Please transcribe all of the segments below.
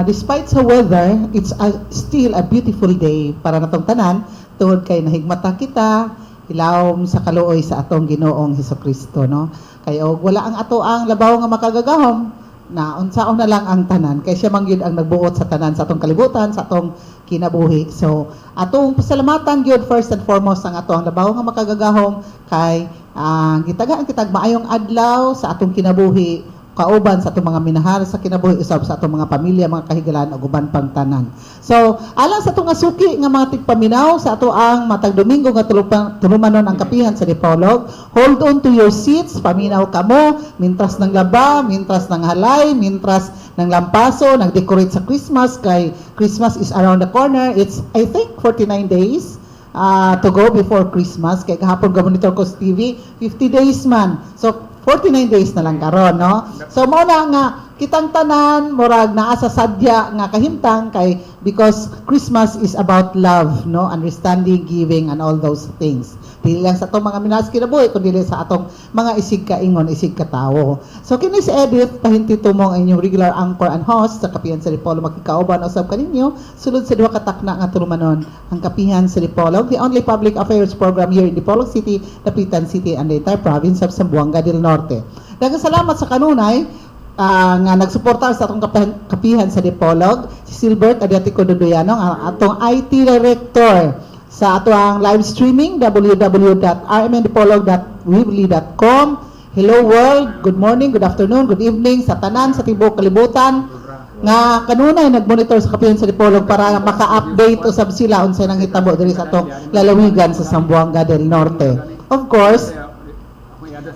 despite sa weather, it's still a beautiful day para natong tanan tungod kay nahigmata kita ilawom sa kaluoy sa atong Ginoong Hesukristo, no? Kay wala ang ato ang labaw nga makagagahom na unsaon na lang ang tanan kay siya man gyud ang nagbuot sa tanan sa atong kalibutan, sa atong kinabuhi. So atong pasalamatan gyud first and foremost ang ato ang labaw nga makagagahom kay gitagaan kitag maayong adlaw sa atong kinabuhi kauban sa atong mga minahal sa kinabuhi usab sa atong mga pamilya, mga kahigalan ug uban pang tanan. So alang sa atong suki nga mga tigpaminaw sa ato ang matag Domingo nga tulumanon ang kapihan sa Dipolog, hold on to your seats, paminaw kamo mintras nang laba, mintras nang halay, mintras nang lampaso, nag-decorate sa Christmas kay Christmas is around the corner. It's I think 49 days to go before Christmas kay kahapon gamonitor ko sa TV 50 days man. So 49 days na lang karon, no? So mao na nga kitang tanan murag naa sa sadya nga kahimtang kay because Christmas is about love, no? Understanding, giving and all those things. Dili lang sa atong mga minas kinabuhi kundi sa atong mga isig kaingon, isig katawo. So kini si Edith pahinti tumong ang inyong regular anchor and host sa Kapihan sa Dipolog, makikauban usab kaninyo sulod sa duha ka takna nga tulumanon ang Kapihan sa Dipolog, the only public affairs program here in Dipolog City, Dapitan City and the entire province of Zamboanga del Norte. Daghang salamat sa kanunay nga nagsuporta sa atong Kapihan sa Dipolog, si Silbert Adiatico Dodoyano, ang atong IT director sa ato ang live streaming www.rmndipolog.weebly.com. Hello world, good morning, good afternoon, good evening sa tanan sa tibok kalibutan nga kanunay nagmonitor sa Kapihan sa Dipolog para maka-update usab sila unsay nang hitabo diri sa atong lalawigan sa Zamboanga del Norte. Of course,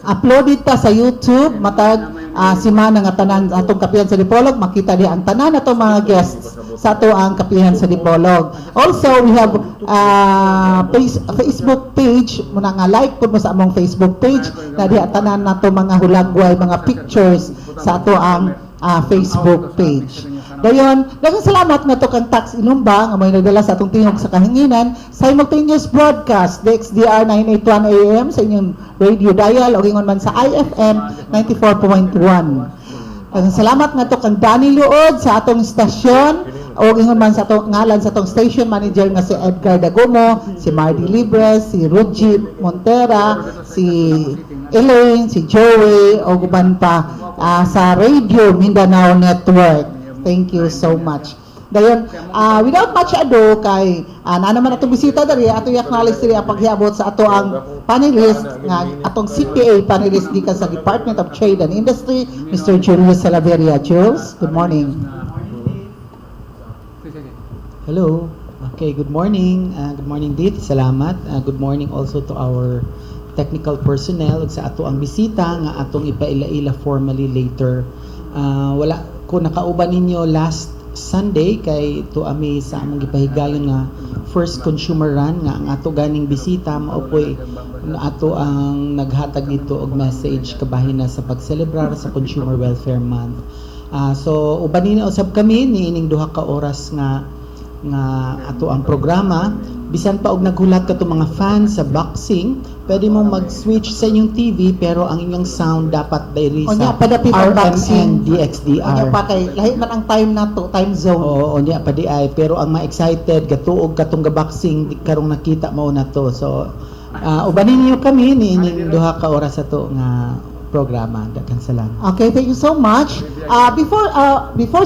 uploaded ta sa YouTube matag simana nga tanan atong Kapihan sa Dipolog, makita di ang tanan atong mga guests sa ato ang Kapihan sa Dipolog. Also, we have Facebook page, muna nga like po mo sa among Facebook page na di tanan nato mga hulagway, mga pictures sa ato ang Facebook page. Dayon, daghang salamat nga to kang Tax Inumba nga may nagdala sa atong tingog sa kahinginan simultaneous broadcast DXDR 981 AM sa inyong radio dial o ingon man sa IFM 94.1. Daghang salamat nga to kang Danny Luod sa atong istasyon o ingon man sa atong ngalan sa atong station manager nga si Edgar Dagomo, si Mardy Libres, si Ruji Montera, si Elaine, si Joey o guban pa sa Radio Mindanao Network. Thank you so much. Dayon, without much ado kay na naman atong bisita diri ato i-acknowledge diri ang paghiabot sa ato ang panelist nga atong CPA panelist gikan sa Department of Trade and Industry, Mr. Julius Salaveria. Jules, good morning. Hello. Okay, good morning. Good morning, Dit. Salamat. Good morning also to our technical personnel ug sa ato ang bisita nga atong ipaila-ila formally later. Wala ko nakauban ninyo last Sunday kay tuami sa among gipahigayon nga first consumer run nga ang ato ganing bisita maopoy ato ang naghatag nito og message kabahin na sa pagselebrar sa Consumer Welfare Month. So ubanin na usab kami niining duha ka oras nga ato ang programa. Bisan pa og naghulat ka to mga fans sa boxing, pwede mo mag-switch sa inyong TV pero ang inyong sound dapat diri sa RMN DXDR. Onya pa kay lahi man ang time nato, time zone. Oo, onya pa di ay pero ang ma-excited gatuog katong boxing karong nakita mo na to. So ubanin niyo kami ni duha ka oras ato nga programa. Daghang salamat. Okay, thank you so much. Before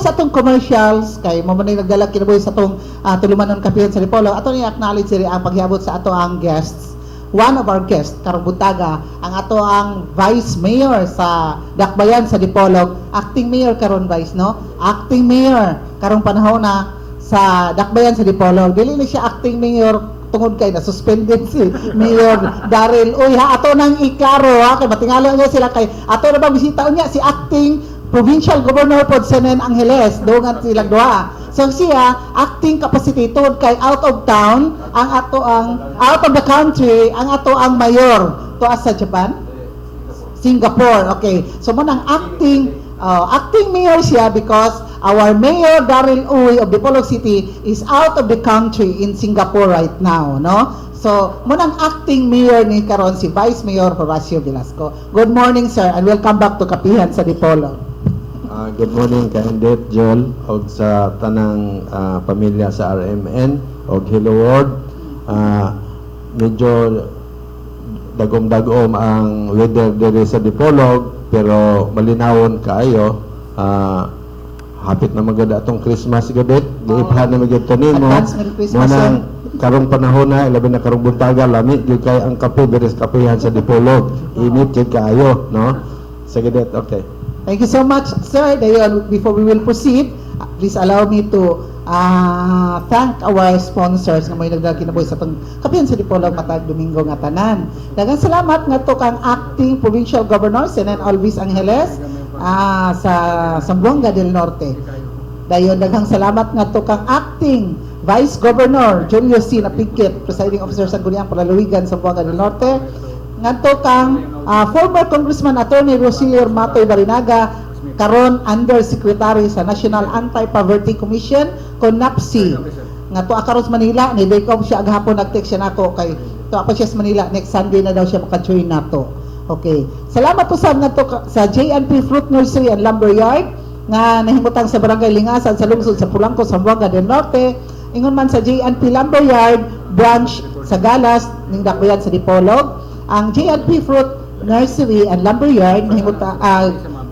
sa atong commercials kay mo man nagdala kinabuhi sa atong tulumanon Kapihan sa Dipolog, ato ni acknowledge diri ang paghiabot sa ato ang guests. One of our guests karong buntaga ang ato ang Vice Mayor sa Dakbayan sa Dipolog, acting mayor karon Vice, no? Acting mayor karong panahon na sa Dakbayan sa Dipolog. Dili na siya acting mayor tungod kay na suspended si Mayor Daryl. Uy ha, ato nang iklaro ha, kay matingalo niya sila kay ato na bang bisita niya si acting provincial governor pod Senen Angeles, dungan silang duha. So siya acting capacity tungod kay out of town ang ato ang out of the country ang ato ang mayor to sa Japan, Singapore. Okay, so mo nang acting mayor siya because our Mayor Daryl Uy of Dipolog City is out of the country in Singapore right now, no? So, munang acting mayor ni karon si Vice Mayor Horacio Velasco. Good morning, sir, and welcome back to Kapihan sa Dipolog. Good morning ka Indet, Joel, og sa tanang pamilya sa RMN, og Hello World. Medyo dagom-dagom ang weather diri sa Dipolog, pero malinawon kaayo. Hapit na magad atong Christmas gadit, giiphan na magid nimo. Advance Merry Christmas, Munang karong panahon na, ilabi na karong buntaga, lamig gyud kay ang kape diri sa kapehan sa Dipolog. Init gyud kaayo, no? Sige det, okay. Thank you so much, sir. Dayon, before we will proceed, please allow me to thank our sponsors nga may nagdala kinabuhi sa kapihan sa Dipolog matag Domingo nga tanan. Daghang salamat nga to kang acting provincial governor Senen Alvis Angeles sa Zamboanga del Norte. Dayon daghang salamat nga to kang acting Vice Governor Julio C. Napigkit, presiding officer sa Guniang Palaluigan sa Zamboanga del Norte. Ngadto kang former Congressman Attorney Rosilio Matoy Barinaga, karon Undersecretary sa National Anti-Poverty Commission kon NAPSI. Ngadto karon sa Manila, ni day off siya agahapon nag-text siya nako kay to pa siya sa Manila, next Sunday na daw siya maka-join nato. Okay. Salamat usab ngadto sa JNP Fruit Nursery and Lumber Yard nga nahimutang sa Barangay Lingasan sa lungsod sa Pulangco, Zamboanga del Norte. Ingon man sa JNP Lumber Yard branch sa Galas ning dakbayan sa Dipolog. Ang JNP Fruit Nursery and Lumber Yard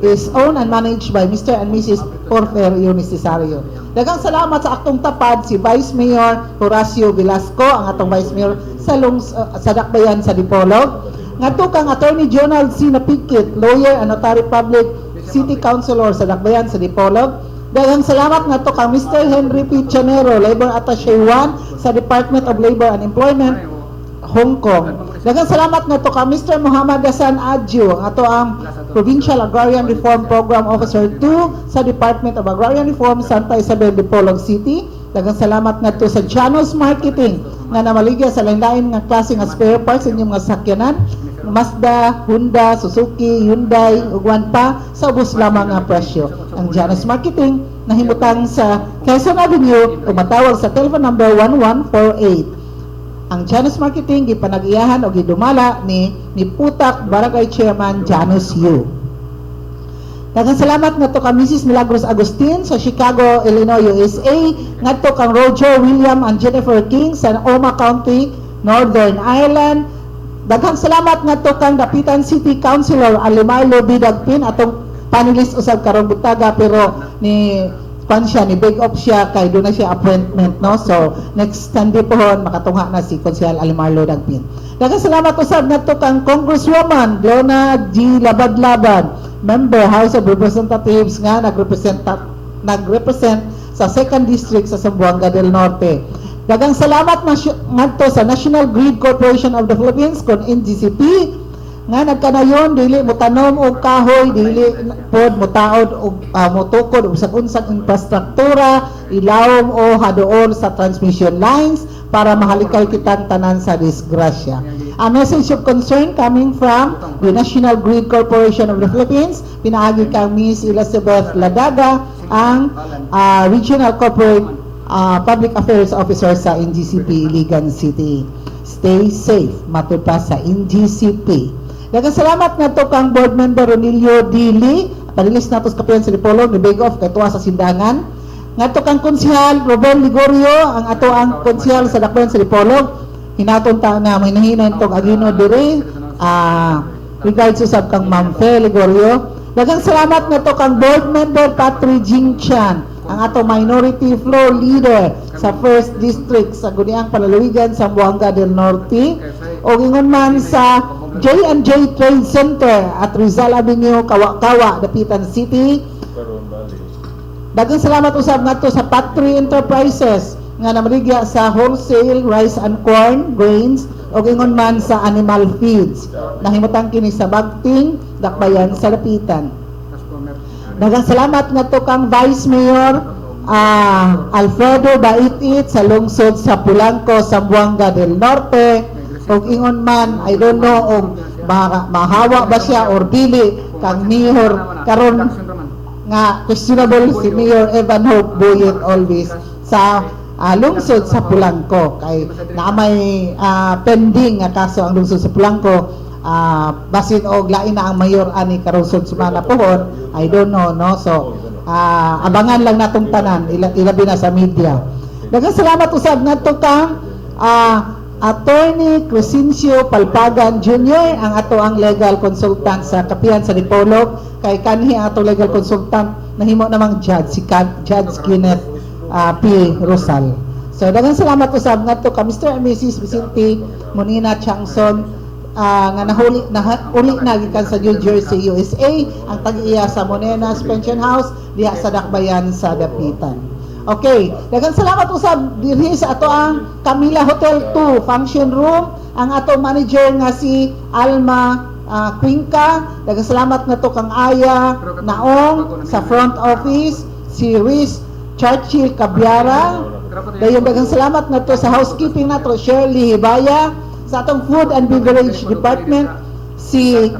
is owned and managed by Mr. and Mrs. Porfirio Necesario. Daghang salamat sa aktong tapad si Vice Mayor Horacio Velasco, ang atong Vice Mayor sa dakbayan sa Dipolog. Ngadto kang Attorney General C. Napigkit, lawyer and notary public, City Councilor sa dakbayan sa Dipolog. Daghang salamat ngadto kang Mr. Henry P. Chanero, Labor Attaché 1 sa Department of Labor and Employment, Hong Kong. Daghang salamat nga to ka Mr. Muhammad Hassan Adjo, ato ang Provincial Agrarian Reform Program Officer 2 sa Department of Agrarian Reform, Santa Isabel, Dipolog City. Daghang salamat nga to sa Janos Marketing nga namaligya sa lain-lain nga klase nga spare parts inyong mga sakyanan, Mazda, Honda, Suzuki, Hyundai, ug wan pa sa ubos lamang nga presyo. Ang Janos Marketing nahimutang sa Quezon Avenue, tumatawag sa telephone number 1148. Ang Janus Marketing gipanag-iyahan o gidumala ni Putak Barangay Chairman Janus Yu. Daghang salamat ngadto ka Mrs. Milagros Agustin sa Chicago, Illinois, USA, ngadto kang Roger William and Jennifer King sa Oma County, Northern Ireland. Daghang salamat ngadto kang Dapitan City Councilor Alimarlo Bidagpin, atong panelist usab karong butaga, pero ni siya, ni big up siya kay doon na siya appointment, no? So next Sunday pohon makatungha na si Konsehal Alimarlo Dagpin. Daghang salamat usab ngadto kang Congresswoman Glona G. Labad-Labad, member House of Representatives nga nagrepresent sa 2nd District sa Zamboanga del Norte. Daghang salamat ngadto sa National Grid Corporation of the Philippines kon NGCP nga nagkanayon dili motanom og kahoy, dili pod motaod og motukod og unsang infrastruktura, ilawom o haduol sa transmission lines para mahalikay kitang tanan sa disgrasya. A message of concern coming from the National Grid Corporation of the Philippines, pinaagi kang Miss Elizabeth Ladaga, ang Regional Corporate Public Affairs Officer sa NGCP Iligan City. Stay safe, matud pa sa NGCP. Daghang salamat nga to kang board member Ronilio Dili, panilis nato sa kapihan sa Dipolog, ni big off kay tuwa sa sindangan. Nga to kang konsehal Robel Ligorio, ang ato ang konsehal sa dakbayan sa Dipolog. Hinaton ta nga mahinahinan tong Agino dire, regards usab kang Ma'am Fe Ligorio. Daghang salamat nga to kang board member Patri Jing Chan, ang ato minority floor leader sa 1st District sa Guniang Palaluigan sa Zamboanga del Norte, o ingon man sa J&J Trade Center at Rizal Avenue, Kawa-Kawa, Dapitan City. Daghang salamat usab ngadto sa Patri Enterprises nga namaligya sa wholesale rice and corn grains o ingon man sa animal feeds. Nahimutang kini sa Bagting, dakbayan sa Dapitan. Daghang salamat ngadto kang Vice Mayor Alfredo Baitit sa lungsod sa Pulangco, Zamboanga del Norte. Og ingon man, I don't know og mahawa ba siya or dili kang mayor karon nga questionable si Mayor Evan Hope Boyet always sa lungsod sa Pulangco, kay naamay pending nga kaso ang lungsod sa Pulangco basin og lain na ang mayor ani karong sumana pohon, I don't know, no? So abangan lang natong tanan, ilabi na sa media. Daghang salamat usab ngadto kang Attorney Crescencio Palpagan Jr., ang ato ang legal consultant sa Kapihan sa Dipolog. Kay kanhi ang ato legal consultant nahimo namang judge, si Judge Kenneth P. Rosal. So daghang salamat usab ngadto ka Mr. and Mrs. Vicente Monina Changson, nga nahuli na gikan sa New Jersey, USA, ang tag-iya sa Monenas Pension House diha sa Dakbayan sa Dapitan. Okay, daghang salamat usab dinhi sa ato ang Camila Hotel 2 function room, ang ato manager nga si Alma Cuenca. Daghang salamat nga to kang Aya Naong sa front office, si Riz Churchill Cabiara. Daghang salamat nga to sa housekeeping nato Shirley Hibaya, sa atong food and beverage department si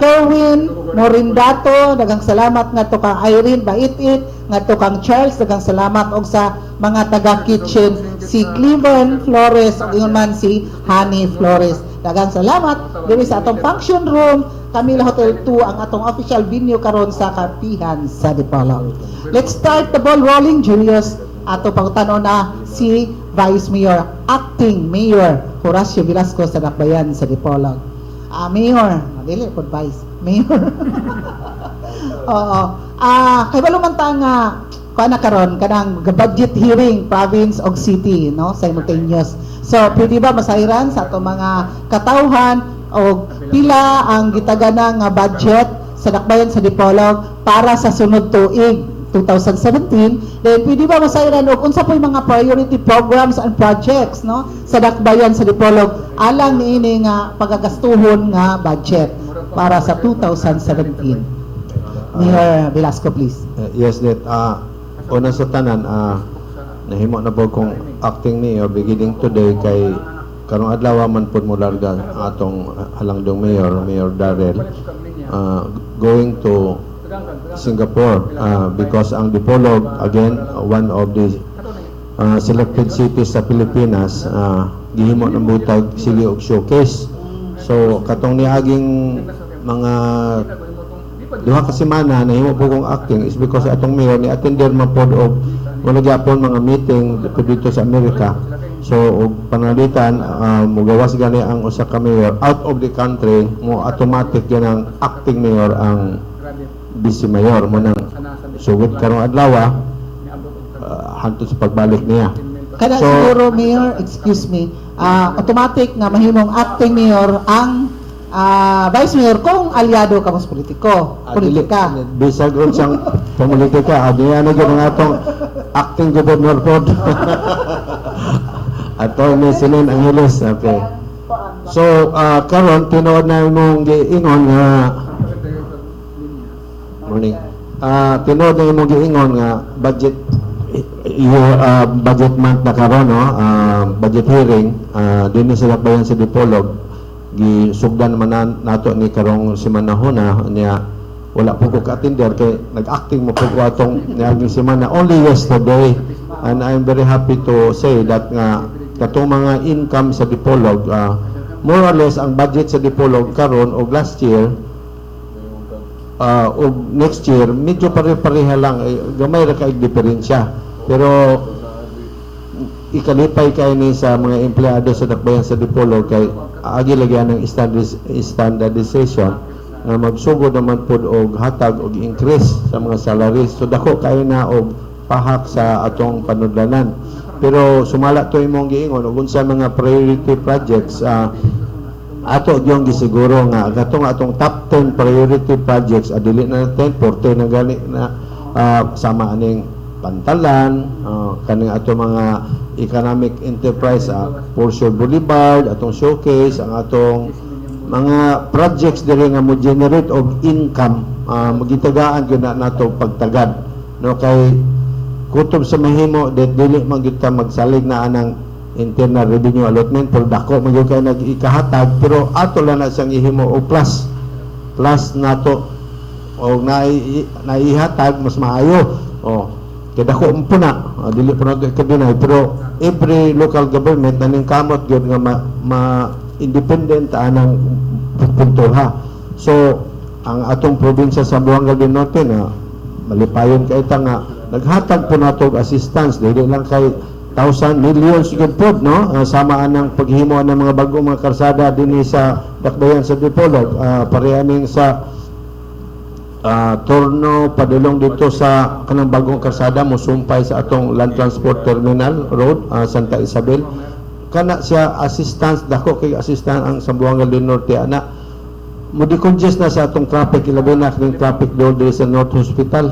Kerwin Morindato. Daghang salamat nga to kang Irene Baitit, nga to kang Charles. Daghang salamat og sa mga taga kitchen si Cleveland Flores ug ingon man si Honey Flores. Daghang salamat diri sa atong function room Camila Hotel 2, ang atong official venue karon sa Kapihan sa Dipolog. Let's start the ball rolling, Julius. Ato pangutanon na si Vice Mayor, Acting Mayor Horacio Velasco sa Dakbayan sa Dipolog. Mayor, dili pod Vice Mayor. Oo. Kay balumanta nga kana karon kanang budget hearing province og city, no, simultaneous. So pwede ba masayran sa ato mga katawhan og pila ang gitagana nga budget sa Dakbayan sa Dipolog para sa sunod tuig 2017, then pwede ba masayran og unsa po'y mga priority programs and projects, no, sa Dakbayan sa Dipolog alang niini nga pagagastuhon nga budget para sa 2017. Mayor Velasco, please. Yes, that una sa tanan, nahimo na po kong acting mayor beginning today kay karong adlaw man pud mo larga ang atong halangdong Mayor Darrell, going to Singapore, because ang Dipolog, again, one of the selected cities sa Pilipinas, gihimo ng butag sili og showcase. So katong niaging mga duha ka semana nahimo po kong acting is because atong mayor ni attender man pod og wala gyapon mga meeting dito sa Amerika. So og panalitan, mugawas gani ang usa ka mayor out of the country, mo automatic yan ang acting mayor ang vice mayor mo nang sugod karong adlaw hantod sa pagbalik niya. Kada So, siguro, Mayor, excuse me, automatic nga mahimong acting mayor ang vice mayor kung aliado ka mas politika. Bisag unsang politika, adiya na gyud ang atong acting governor pod. Attorney Sinin Angeles. Okay. So karon tinuod na imong giingon nga morning. Tinuod na imong giingon nga budget budget month na karon, no, budget hearing dinhi sa Dakbayan sa Dipolog gisugdan man nato ni karong semanahona niya. Wala po ko ka-attender kay nag-acting mo po ko atong niaging semana only yesterday, and I'm very happy to say that nga katong mga income sa Dipolog, more or less ang budget sa Dipolog karon og last year o next year medyo pare-pareha lang, gamay ra kay diferensya, pero ikalipay kay ni sa mga empleyado sa Dakbayan sa Dipolog kay agi lagyan ng standardization nga magsugod naman pod og hatag og increase sa mga salaries. So dako kay na og pahak sa atong panudlanan, pero sumala to imong giingon og unsa mga priority projects, ato gyung gisiguro nga katong atong top 10 priority projects adili na 10 40 na gani na sama aning Pantalan, kaning ato mga economic enterprise, Portia Boulevard, atong showcase, ang atong mga projects diri nga mo generate og income, magitagaan gyud na nato pagtagad, no, kay kutob sa mahimo dili man gyud ta magsalig na anang internal revenue allotment, pero dako man gyud kay nag-ikahatag, pero ato lang na siyang ihimo og plus nato og naihatag mas maayo. Kaya dako po na, dili po natin kadunay, pero every local government naning kamot yun nga ma-independent anang punto ha. So ang atong probinsya sa Buanga del Norte na malipayon kay ita nga naghatag po nato og assistance dili lang kay 1,000 million sigud pod no. Samaan ng paghimo ng mga bagong mga karsada dinhi sa Dakbayan sa Dipolog, parehaning sa Torno padulong dito sa kanang bagong karsada mo sumpay sa atong Land Transport Terminal Road, Santa Isabel. Kana siya assistance dako kay assistant ang Sambuanga del Norte ana mo decongest na sa atong traffic ilabi na kay traffic doon diri sa North Hospital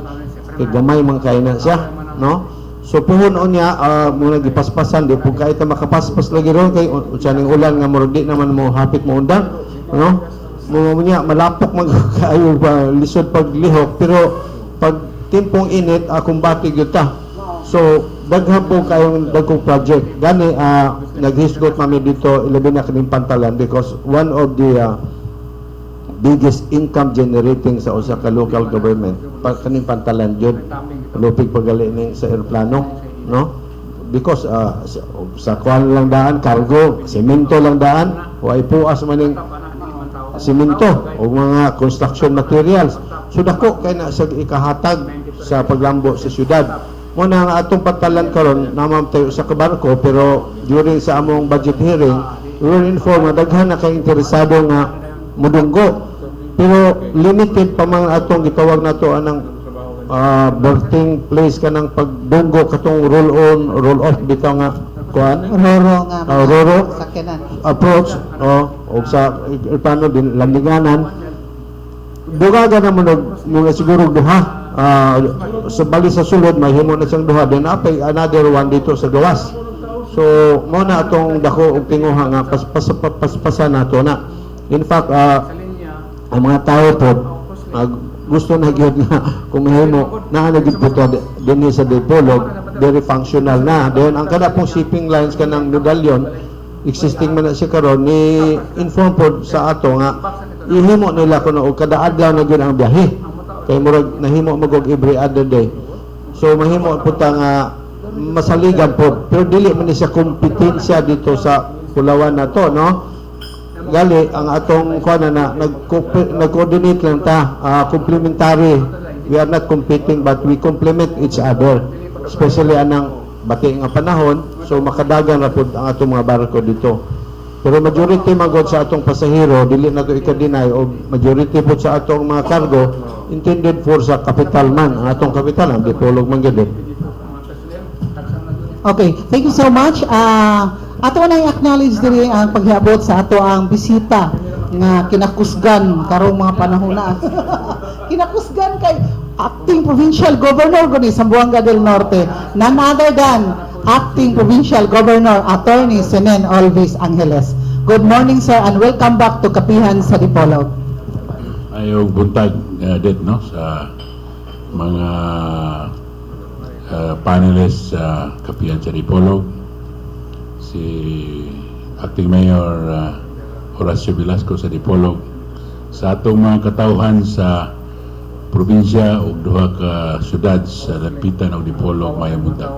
kay gamay man kay na siya no. So puhon niya muna gipaspasan di pug kay ta makapaspas lagi ron kay unsa ning ulan nga murag di naman mo hapit mo undang no. Mo niya malapok man kaayo ba lisod paglihok pero pag timpong init akong batig gyud ta. So daghan po kayong dagkong project gani naghisgot mami dito ilabi na kaning Pantalan because one of the biggest income generating sa usa ka local government kaning Pantalan jud lupig pagali ning sa eroplano no because sa kuan lang daan cargo semento lang daan way puas maning semento o mga construction materials so dako kay na sa ikahatag sa paglambo sa syudad mo na nga atong Pantalan karon naman tayo sa kabarko pero during sa among budget hearing we were informed na daghan na kay interesado nga mudunggo pero limited pa man atong gitawag nato anang birthing place kanang pagdunggo katong roll on roll off bitaw nga kuan Roro nga. roro Sakyanan. approach o sa paano din landinganan dugaga naman mga siguro duha sa bali sa sulod mahimo na siyang duha then apay another one dito sa gawas so mo na atong dako og tinguha nga paspasan nato na in fact ang mga tao po gusto na gyud na kung mahimo na gid po dinhi sa Dipolog very functional na then ang kada pong shipping lines kanang medallion existing man na siya karon ni inform po sa ato nga ihimo nila kuno og kada adlaw na gyud ang biyahe kay murag nahimo magog every other day so mahimo po ta nga masaligan po pero dili man ni siya kompetensya dito sa Pulawan na to no gali ang atong kuan na nag-coordinate lang ta complementary we are not competing but we complement each other especially anang bati nga panahon so makadagan ra pud ang atong mga barko dito pero majority magod sa atong pasahero dili na to ika-deny o majority pud sa atong mga cargo intended for sa capital man ang atong capital ang Dipolog man gyud. Okay, thank you so much. Ato na i-acknowledge diri ang paghiabot sa ato ang bisita nga kinakusgan karong mga panahon na. Kinakusgan kay acting provincial governor guni sa Buanga del Norte, none other than acting provincial governor Attorney Senen Alvis Angeles. Good morning sir and welcome back to Kapihan sa Dipolog. Ayaw buntag dit no sa mga panelists sa Kapihan sa Dipolog, si Acting Mayor Horacio Velasco sa Dipolog, sa atong mga katawhan sa probinsya ug duha ka syudad sa lapitan ng Dipolog mayong buntag.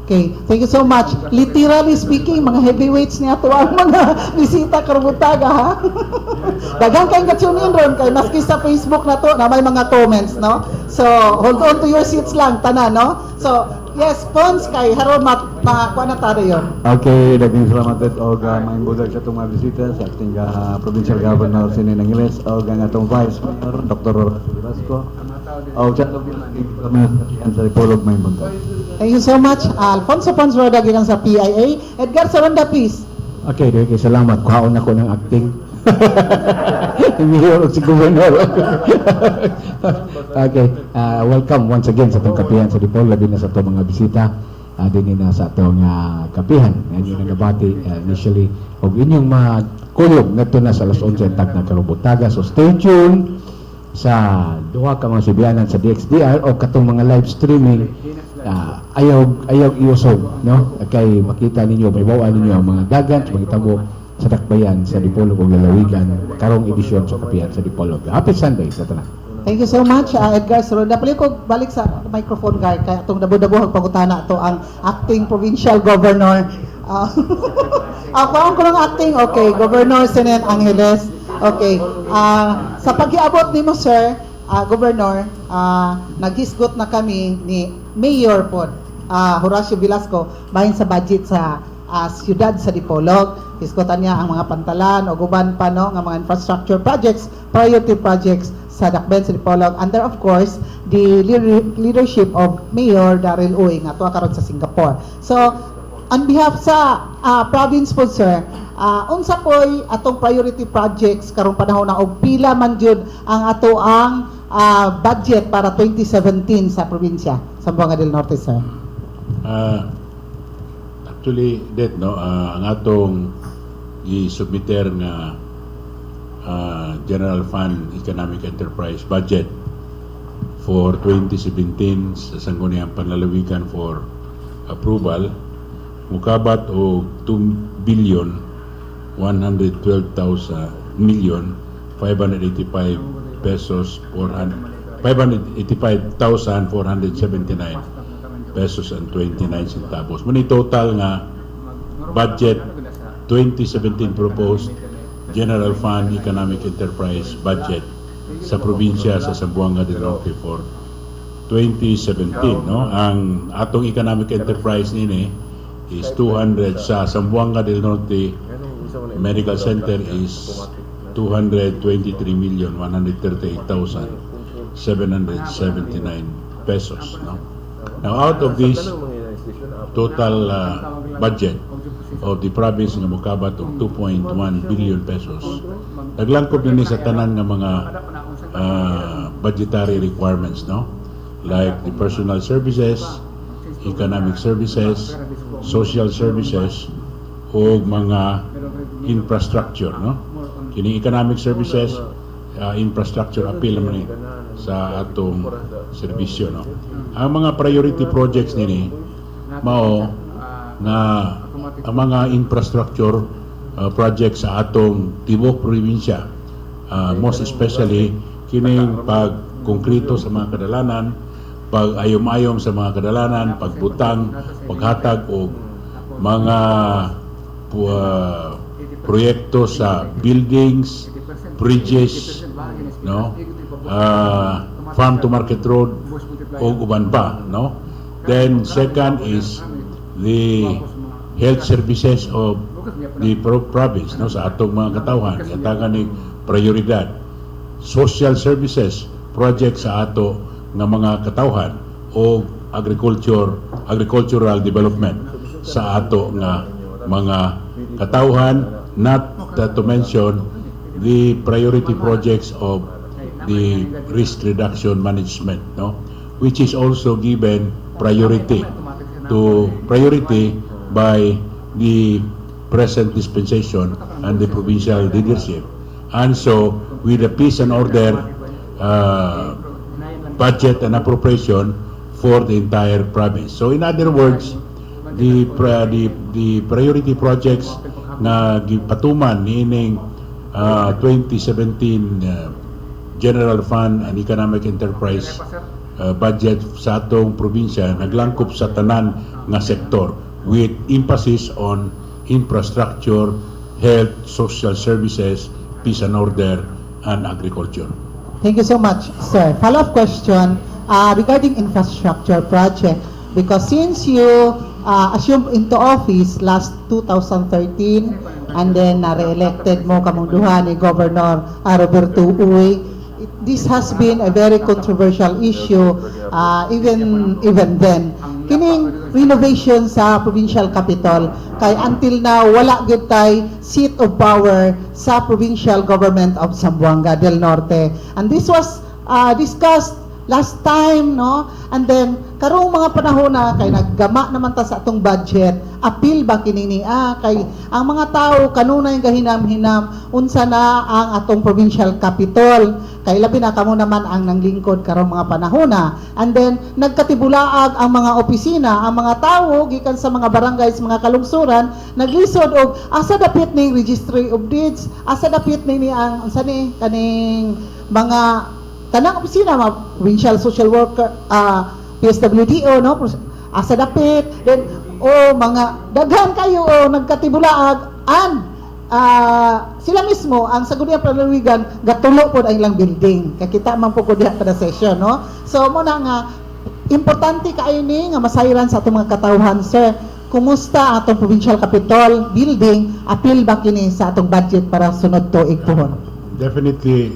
Okay, thank you so much. Literally speaking, mga heavyweights niya to ang mga bisita karubutaga ha. Daghang kayong katsunin ron kay maski sa Facebook na to na may mga comments no. So, hold on to your seats lang tanan no. So, yes, Pons kay haron kuan na tayo yon. Okay, daghang salamat at og maayong buntag sa atong mga bisita sa ating provincial governor Senen Angeles og ang atong vice mayor Dr. Horacio Velasco. Og sa atong Kapihan sa Dipolog maayong buntag. Thank you so much. Alfonso Pons Roda gikan sa PIA. Edgar Saronda, please. Okay, okay, salamat. Kuhaon ako ng acting. Mayor si Governor. Okay, welcome once again sa atong Kapihan sa Dipolog din na sa atong mga bisita. Din na sa atong Kapihan. Ngayon ang nabati initially og inyong makulog ngadto na sa alas 11 tag na karubutaga. So stay tuned sa duha ka mga sibiyanan sa DXDR o katong mga live streaming ayaw iusog no kay makita ninyo mahibaw-an ninyo ang mga dagan sa mga tabo sa Dakbayan sa Dipolog ug lalawigan karong edisyon sa Kapihan sa Dipolog. Happy Sunday sa tanan. Thank you so much, Edgar Saronda. Pali ko balik sa microphone guard kay atong dabo-dabo pangutana to ang acting provincial governor. Ako ko ng acting, okay, Governor Senen Angeles. Okay. Sa pag-iabot nimo sir, Governor, naghisgot na kami ni Mayor pod Horacio Velasco bahin sa budget sa siyudad sa Dipolog. Hisgotan niya ang mga pantalan o guban pa no nga mga infrastructure projects, priority projects sa Dakben sa Dipolog under of course the leadership of Mayor Daryl Uy nga tuwa karon sa Singapore. So on behalf sa province po sir, unsa poy atong priority projects karong panahon na og pila man jud ang ato ang budget para 2017 sa probinsya Zamboanga del Norte sir. Actually, ang atong i-submiter nga General Fund Economic Enterprise Budget for 2017 sa Sangguniang Panlalawigan for approval, mukabat o 2 billion 112,000 million 585 pesos 585,479 pesos and 29 centavos. Muni total nga budget 2017 proposed General Fund Economic Enterprise Budget sa probinsya sa Zamboanga del Norte for 2017, no? Ang atong economic enterprise nini is 200 sa Zamboanga del Norte Medical Center is 223,138,779 pesos, no? Now, out of this total budget of the province nga mokabat og 2.1 billion pesos, naglangkob din sa tanan nga mga budgetary requirements, no? Like the personal services, economic services, social services, o mga infrastructure, no? Kini economic services, infrastructure appeal naman sa atong serbisyo, no? Ang mga priority projects nini mao nga ang mga infrastructure projects sa atong tibok probinsya, most especially kining pagkonkrito sa mga kadalanan, pag-ayom-ayom sa mga kadalanan, pagbutang, paghatag og mga proyekto sa buildings, bridges, no? Farm to market road o uban pa, no? Then second is the health services of the province, no, sa atong mga katawhan, yatagan ni prioridad. Social services project sa ato nga mga katawhan o agricultural development sa ato nga mga katawhan, not to mention the priority projects of the risk reduction management, no, which is also given priority by the present dispensation and the provincial leadership. And so with the peace and order budget and appropriation for the entire province. So in other words, the priority projects na gipatuman niining 2017 General Fund and Economic Enterprise budget sa atong probinsya naglangkop sa tanan nga sektor with emphasis on infrastructure, health, social services, peace and order, and agriculture. Thank you so much, sir. Follow-up question regarding infrastructure project, because since you assumed into office last 2013 and then re-elected mo kamunduhan ni Governor Roberto Uy, this has been a very controversial issue even then. Kining renovation sa provincial capital kay until now wala gyud tay seat of power sa provincial government of Zamboanga del Norte, and this was discussed last time, no? And then karong mga panahon na kay naggama naman ta sa atong budget, appeal ba kini kay ang mga tao kanunay gahinam-hinam unsa na ang atong provincial capital, kay labi na kamo naman ang nanglingkod karong mga panahon na. And then nagkatibulaag ang mga opisina, ang mga tao gikan sa mga barangays, mga kalungsuran, naglisod og asa dapit ning registry of deeds, asa dapit ni ang unsa ni kaning mga tanang opisina, mga provincial social worker, PSWDO, no? Asa dapit, then mga daghan kayo nagkatibulaag and sila mismo ang sa Gudya Palaligan gatulo pod ang ilang building kay kita man po ko diha kada session, no? So mo na nga importante kaayo ni nga masayran sa atong mga katawhan, sir. Kumusta ang atong provincial capitol building? Apil ba kini sa atong budget para sunod tuig pohon? Definitely,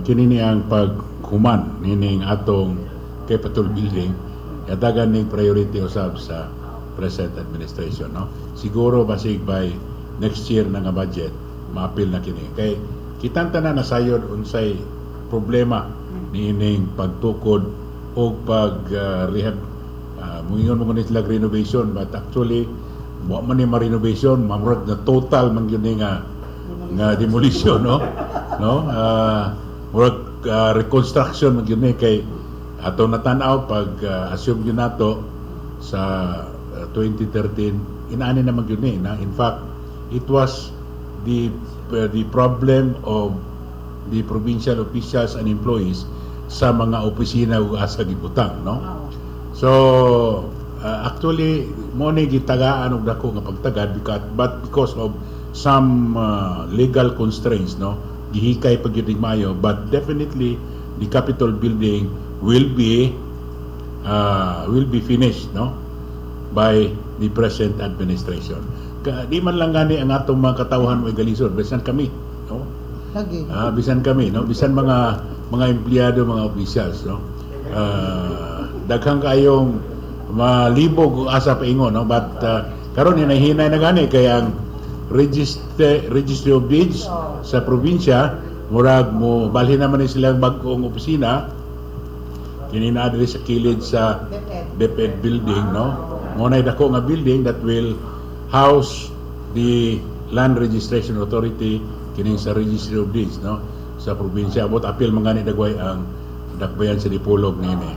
kini ni ang paghuman nining atong Capitol Building, kadagan ning priority usab sa present administration, no? Siguro basig by next year na nga budget, maapil na kini. Kay kitang tanan na sayod unsay problema nining pagtukod o rehab. Muingon mo nila renovation, but actually wa man ni ma-renovation, mamurag na total man gyud nga demolition, no? Murag reconstruction man gyud ni kay ato natanaw pag assume gyud nato sa 2013 inaani na man gyud ni na in fact it was the problem of the provincial officials and employees sa mga opisina ug asa gibutang, no? So actually mo ni gitagaan og dako nga pagtagad because of some legal constraints, no? Gihikay pag gyud mayo, but definitely the Capitol building will be finished, no, by the present administration. Di man lang gani ang atong mga katawhan mo galisod, bisan kami, no? Lagi. Bisan kami, no, bisan mga empleyado, mga officials, no. Daghang kayong malibog asa paingon, no, but karon hinahinay na gani kay ang registry of deeds sa probinsya murag mo balhin naman ni silang bag-ong opisina kini na diri sa kilid sa DepEd building, no. Ngunay dako nga building that will house the Land Registration Authority kini sa registry of deeds, no, sa probinsya. Abot apil mangani dagway ang dakbayan sa Dipolog nini.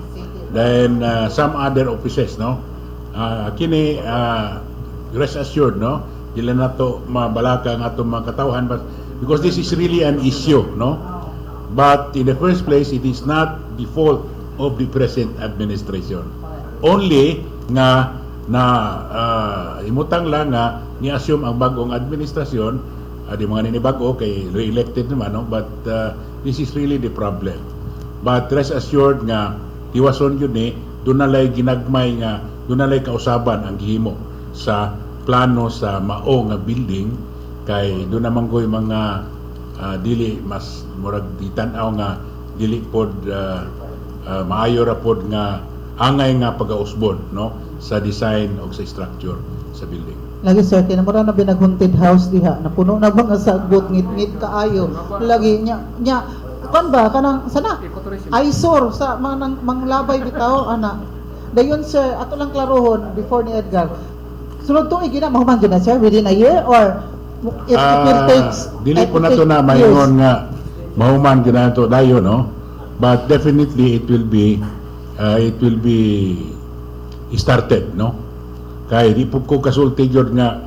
Then some other offices, no, kini rest assured, no, dili nato mabalaka ang atong mga katawhan, but because this is really an issue, no, but in the first place it is not the fault of the present administration, only nga na imutang lang nga ni-assume ang bagong administrasyon, di mga ninibago kay re-elected naman, no, but this is really the problem. But rest assured nga tiwason yun dunalay ginagmay nga dunalay kausaban ang gihimo sa plano sa mao nga building, kay doon naman ko'y mga dili mas murag ditan-aw nga dili pod maayo ra pod nga angay nga pagausbon, no, sa design o sa structure sa building. Lagi sir, kaya naman na binag-haunted house diha, napuno na mga sagot, ngit-ngit kaayo. Lagi, nya, kan ba, kanang, sana, eyesore sa mga manglabay bitaw, ana. Dayon sir, ato lang klarohon, before ni Edgar, sunod tuig na, mahuman dyan na sir, within a year, or it will take... Dili po na to na mayroon nga mahuman gina to dayo, no, but definitely it will be started, no. Kay di po ko kasulti jud nga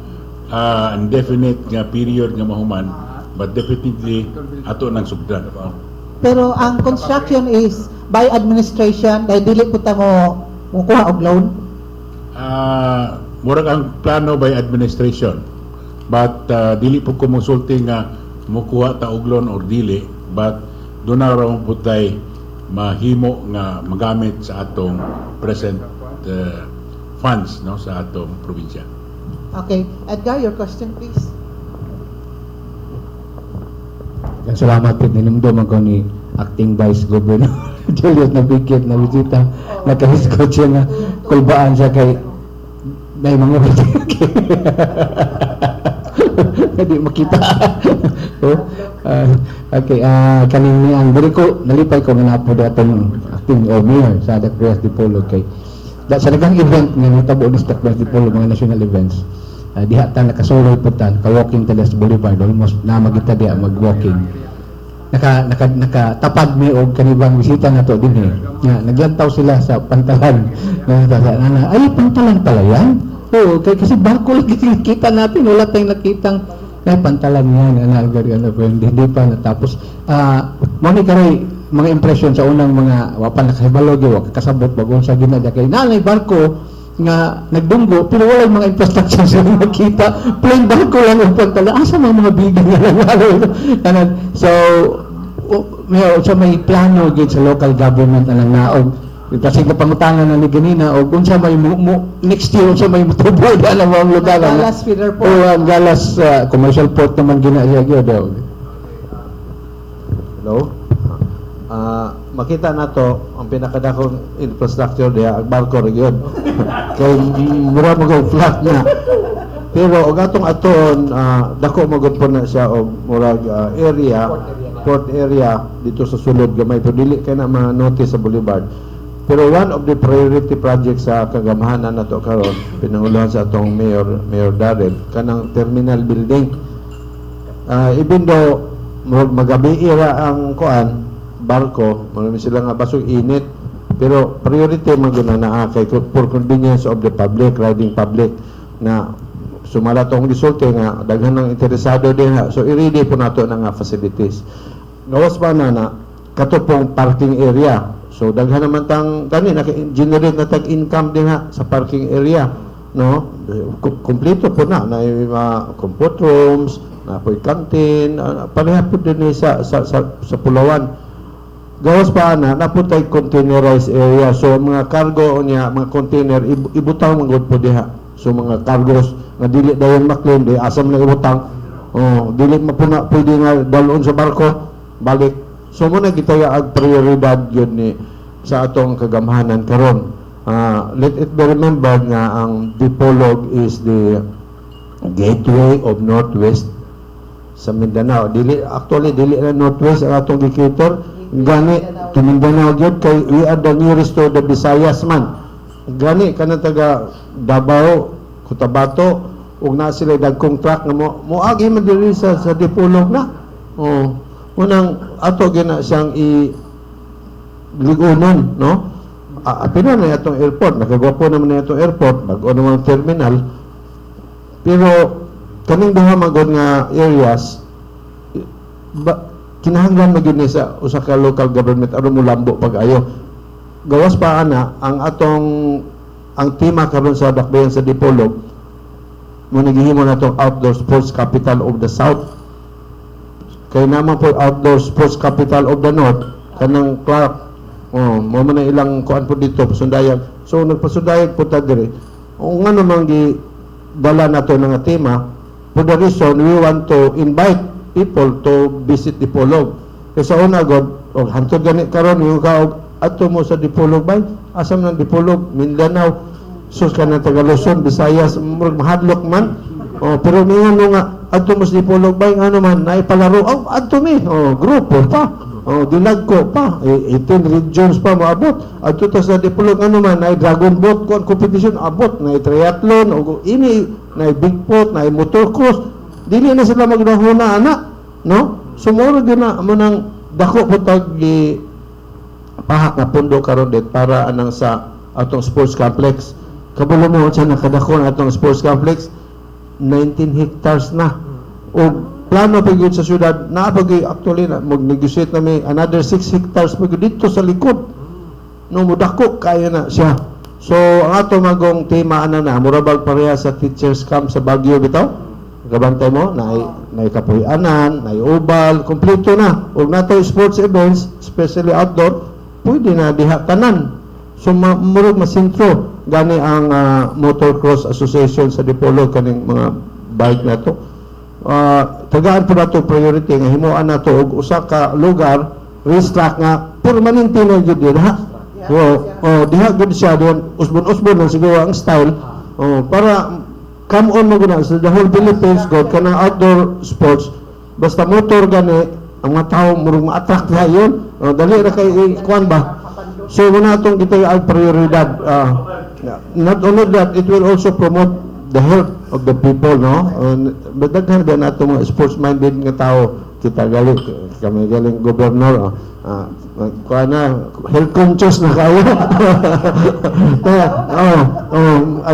indefinite nga period nga mahuman, but definitely ato nang sugdan, no? Pero ang construction is by administration, dahil dili po ta mo kuha og loan. Murag ang plano by administration, but dili po ko musulti nga mukuha ta og loan or dili, but doon na raw po tay mahimo nga magamit sa atong present funds, no, sa atong probinsya. Okay, Edgar, your question please. Salamat po, ninumdum ako ni Acting Vice Governor Julius na bigit na bisita. Nakahiskot siya na kulbaan siya kay may mga hindi makita. Okay, kaning ang diri ko nalipay ko nga napo datong acting mayor sa Dakbayan Dipolog kay sa nagang event nga natabo ni Dakbayan Dipolog, mga national events. Diha ta nakasuloy putan ka walking Teles Boulevard, almost na magita diha mag-walking. Nakatapad mi og kanibang bisita nato dinhi. Nga naglantaw sila sa pantalan. Ay pantalan pala yan. Oo, kasi bako lagi nakita natin, wala tayong nakitang pantalan yan, hindi pa natapos. Mani karay mga impression sa unang mga wapan nakahibalo, kasabot bagong sa ginadya kay nanay barko nga nagdunggo pero wala mga infrastructure sa makita, plain barko lang ang pagtala, asa mga building nga lang. So may plano gid sa local government na lang naog kasi kapangutangan na ni ganina o kung sa may next year sa may tubo na lang ang lugar na Dallas Feeder Port. o ang Galas commercial port naman ginaya gyud daw. Hello? Makita na to ang pinakadakong infrastructure diya ang barko ra gyud. Kay mura mo kay flat na. Pero og atong aton dako magud po na siya og murag port area dito sa sulod gamay pero dili kay na ma-notice sa boulevard. Pero one of the priority projects sa kagamahanan nato karon pinanguluhan sa atong Mayor Darrell kanang terminal building. Even though magabi ira ang kuan barko, marami sila nga basog init pero priority man guna na kay for convenience of the public, riding public na sumala tong resulte nga daghan ng interesado din ha. So i-ready po nato na nga facilities. Gawas pa na katupong parking area. So daghan naman tang kani naka-generate na tag income din ha sa parking area, no? Kompleto po na mga comfort rooms, na po canteen, pareha po din sa Pulawan. Gawas pa na naputay containerized area. So mga cargo niya, mga container ibutaw man po diha. So mga cargos nga dili dayon maklaim di asam na ibutang. Dili mapuna pwede nga dalon sa barko balik. So muna kita ang prioridad yun ni sa atong kagamhanan karon. Let it be remembered nga ang Dipolog is the gateway of Northwest sa Mindanao. Actually dili na Northwest ang atong gikitor. Gani to Mindanao gyud kay we are the nearest to the Visayas man. Gani kana taga Davao, Cotabato ug na sila dagkong truck nga moagi man diri sa Dipolog na. Unang ato gina siyang ligunon, no? Apina na itong airport, nakagwapo naman na itong airport, bago naman terminal. Pero kaning duha magod nga areas kinahanglan magid ni sa usa ka local government aron mo lambo pag-ayo. Gawas pa ana ang tema karon sa dakbayan sa Dipolog mo nagihimo na itong outdoor sports capital of the South. Kaya naman po outdoor sports capital of the North kanang Clark mo man na ilang kuan po dito pasundayag. So nagpasundayag po ta diri. O nga naman gi dala nato nga tema for the reason we want to invite people to visit Dipolog. Kaya sa una god og hantod gani karon yung kaog adto mo sa Dipolog bay asam nang Dipolog Mindanao sus kana taga Luzon Visayas murag mahadlok man. Pero mingon nga adto mo sa Dipolog bay ngano man naipalaro adto mi grupo pa dilag ko pa 18 regions pa maabot adto ta sa Dipolog ano man na dragon boat competition abot na triathlon o ini na big boat na motocross dili na sila magnahuna ana no sumuro din na mo nang dako po tag pahak na pundo karon dit para anang sa atong sports complex kabulo mo sa nakadako na atong sports complex 19 hectares na o plano pa gyud sa syudad na pag actually na mag-negotiate na may another 6 hectares pag dito sa likod no mudako kaya na siya. So ang ato magong tema ana na murabag pareha sa teachers camp sa Baguio bitaw gabantay mo na kapuy-anan na ubal kompleto na ug nato sports events especially outdoor pwede na diha tanan. So murag masintro gani ang Motocross Association sa Dipolog kaning mga bike na to. Tagaan po nato priority nga himuan nato og usa ka lugar racetrack nga permanente na gyud diha. Diha gyud siya diyan usbon lang siguro ang style para come on mo guna sa the whole Philippines god kanang outdoor sports basta motor gani ang mga tao murag ma-attract na yun dali ra kay kuan ba. So muna itong kita ang prioridad. Not only that, it will also promote the health of the people, no? But daghan din nato mga sports-minded nga tao. Kita kami galing gobernador. Kuana, health conscious na kayo.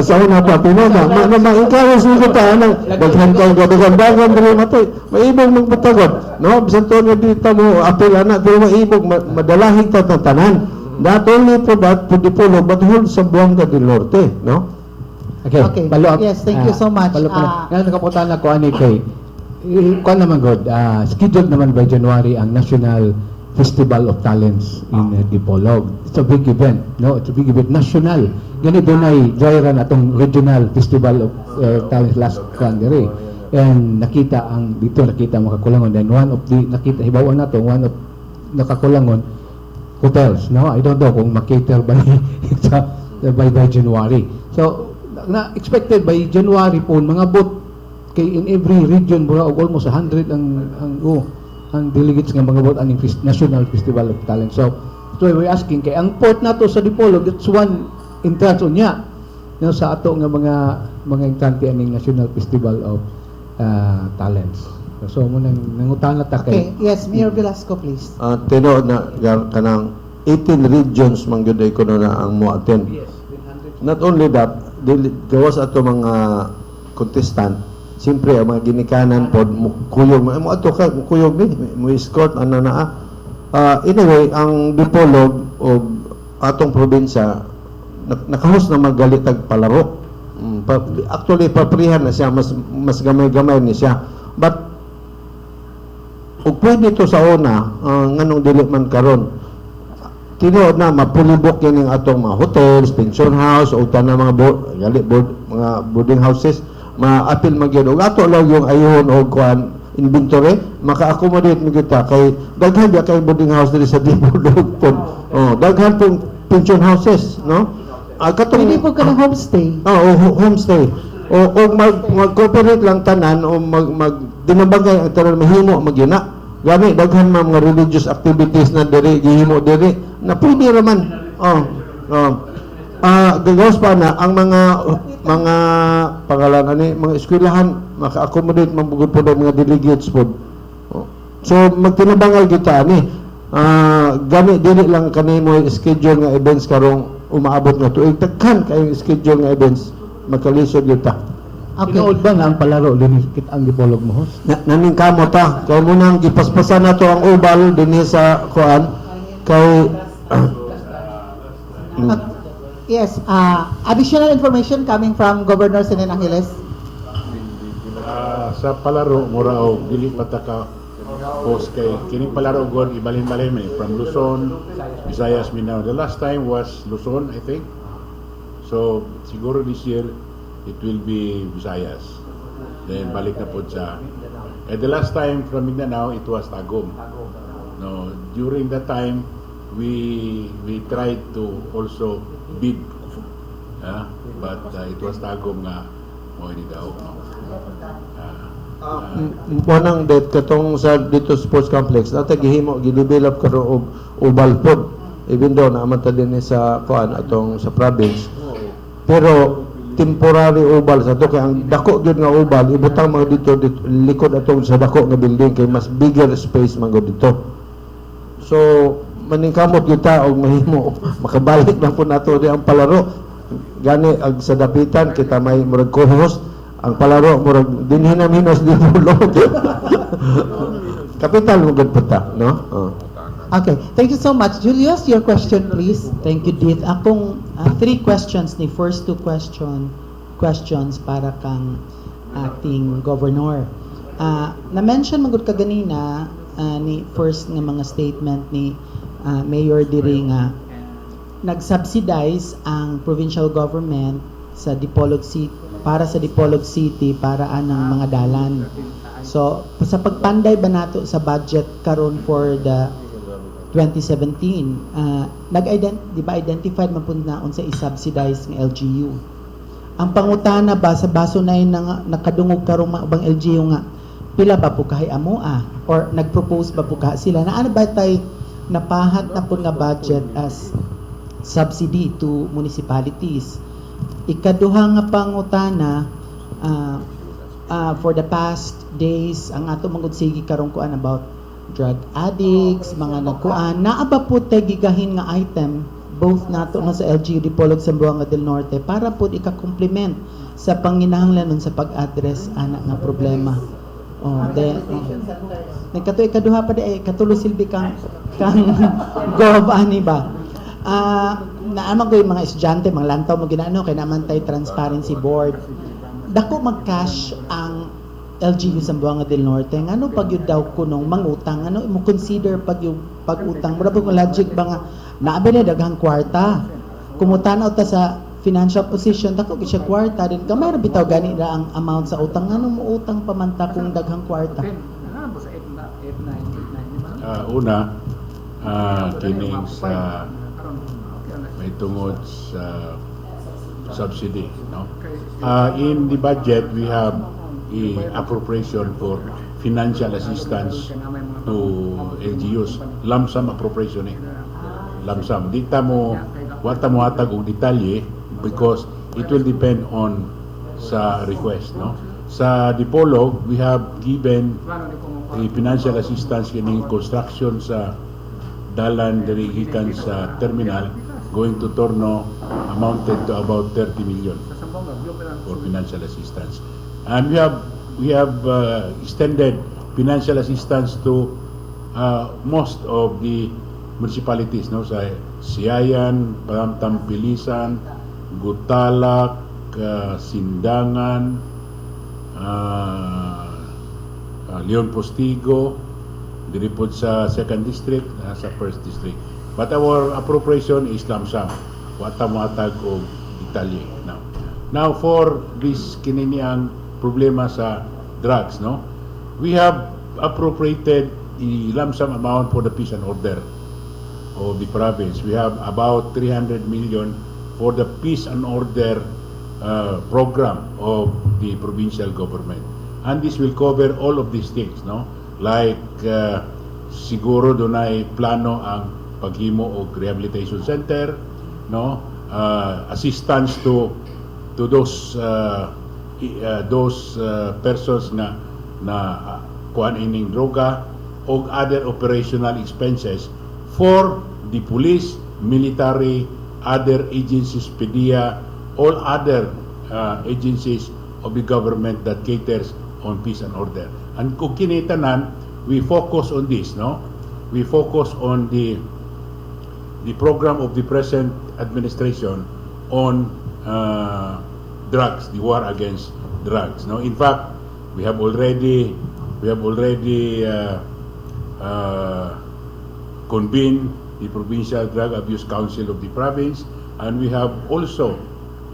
Sa una pa, pinaka. Ma-encourage mo kita, daghan kang gadagan dali matay. Maibog magpatagod. No? Bisan to nga dito mo, apel anak, pero maibog, madalahig ta tanan. Not only for that, for Dipolog, but whole Zamboanga del Norte, no? Okay, Okay. follow up. Yes, thank you so much. Follow up. Ngayon, nakapunta na ko ani kay kuan naman god, scheduled naman by January ang National Festival of Talents in Dipolog. It's a big event, no? It's a big event, national. Gani dunay joyran atong regional Festival of Talents last January. And nakita makakulangon, then one of the nakita hibawan nato, one of nakakulangon hotels, no? I don't know kung makater ba ni by January. So na expected by January po mga bot kay in every region mura og almost 100 ang delegates nga mga bot aning National Festival of Talent. So we're asking kay ang port nato sa Dipolog, it's one entrance unya no sa ato nga mga entrante aning National Festival of Talents. So mo nangutana ta Okay, kay yes, Mayor Velasco, please. Tinuod na kanang 18 regions man gyud ko na ang mo attend. Not only that, gawas ato mga contestant, siyempre ang mga ginikanan pod kuyog mo ato ka kuyog ni mo escort ana na anyway ang Dipolog o atong probinsya nakahus na magalitag palaro. Actually paprihan na siya, mas gamay-gamay ni siya, but ug pwede to sa una nganong dili man karon tinuod na mapulibok yan yung atong mga hotels, pension house, o tanang mga mga boarding houses, ma-apil magyod. O ato lang yung ayun o kuan inventory, maka-accommodate mo kita kay daghan ya kay boarding house diri sa Dipolog po. Daghan pong pension houses, no? Pwede po ka ng homestay. Homestay. O mag-cooperate lang tanan o dinabagay ang tanan mahimo magyuna. Gani daghan mga religious activities na diri gihimo diri na pwede raman. Gagawas pa na ang mga pangalan ani mga eskwelahan maka-accommodate mabugod po mga delegates po. So magtinabangal kita ani. Gani dili lang kanimo schedule nga events karong umaabot nga tuig daghan kay schedule nga events makalisod gyud ta. Okay. tinuod ba nga ang palaro din kit ang Dipolog mo host? Naning kamo ta kay mo nang gipaspasan nato ang ubal dinhi sa kuan kay Yes, additional information coming from Governor Senen Angeles. Sa palaro mura og dili pataka host kay kining palaro god ibalhin-balhin man from Luzon, Visayas, Mindanao. The last time was Luzon, I think. So siguro this year it will be Visayas. Then balik na po sa the last time from Mindanao it was Tagum. No, during that time we tried to also bid but it was Tagum nga mo ni daw no. Wanang det katong sa dito sports complex nata gihimo gidevelop karon og ubal pod even though na man ta din sa kuan atong sa province pero temporary ubal sa to kay ang dako gyud nga ubal ibutang mga dito likod atong sa dako nga building kay mas bigger space man gyud dito. So maningkamot gyud ta og mahimo makabalik lang po nato di ang palaro gani ag sa dapitan kita may murag co-host ang palaro murag dinhi na minos di Dipolog. Kapital mo gud puta, no? Okay, thank you so much. Julius, your question please. Thank you, Dith. Akong three questions ni first two questions para kang acting governor. Na-mention magud ka ganina ni first nga mga statement ni Mayor diri nga nag-subsidize ang provincial government sa Dipolog City para sa Dipolog City para anang mga dalan. So sa pagpanday ba nato sa budget karon for the 2017 di ba identified man pud naon sa i-subsidize ng LGU. Ang pangutana ba sa baso na yun na nakadungog karong ubang LGU nga pila ba po kahay amoa or nag-propose ba po ka sila na ano ba tay napahat na po nga budget as subsidy to municipalities. Ikaduha nga pangutana for the past days ang ato mangud sige karong kuan about drug addicts, mga nagkuan, naaba po tay gigahin nga item both nato na sa LGU Dipolog Zamboanga del Norte para po ika-complement sa panginahanglanon sa pag-address ana nga problema. Nagkatuloy kaduha pa di ay katulo silbi kang gov ani ba. Naaman ko yung mga estudyante, mga lantaw mo ginano, kay naman tayo Transparency Board. Dako mag-cash ang LGU Zamboanga del Norte. Ano pag yun daw kunong mangutang? Ano mo consider pag yung pag-utang? Mura ba kung logic ba nga, naabi na daghang kwarta. Kumutanaw ta sa financial position, dako siya kwarta. Din kamay na bitaw gani na ang amount sa utang. Ano mo utang pamanta kung daghang kwarta? Una, kining sa may tungod sa subsidy, no? In the budget, we have a appropriation for financial assistance to LGUs. Lump sum appropriation lump sum. Di ta mo hatag og detalye because it will depend on sa request, no? Sa Dipolog, we have given the financial assistance kining construction sa dalan diri gikan sa terminal going to Torno amounted to about 30 million for financial assistance. And we have extended financial assistance to most of the municipalities, no, sa Siayan, Tampilisan, Gutalak, Sindangan, Leon Postigo, diri po sa 2nd district, sa 1st district. But our appropriation is lump sum. Wata mo atag og detalye. Now for this kinini ang problema sa drugs, no? We have appropriated the lump sum amount for the peace and order of the province. We have about 300 million for the peace and order program of the provincial government. And this will cover all of these things, no? Like siguro dunay plano ang paghimo og rehabilitation center, no? Assistance to those persons na kuan ining droga og other operational expenses for the police, military, other agencies, PDEA, all other agencies of the government that caters on peace and order. And kung kinitanan, we focus on this, no? We focus on the program of the present administration on drugs, the war against drugs. No, in fact, we have already convened the Provincial Drug Abuse Council of the province, and we have also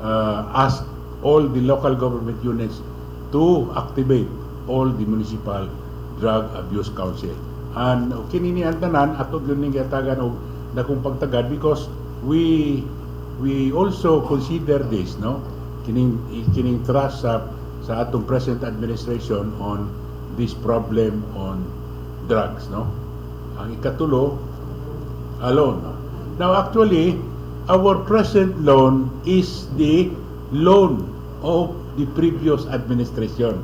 asked all the local government units to activate all the municipal drug abuse council. And kinini ang tanan ato gyud ning gatagan og dakong pagtagad because we also consider this, no, kining trust sa atong present administration on this problem on drugs, no. Ang ikatulo, a loan, no? Now actually our present loan is the loan of the previous administration,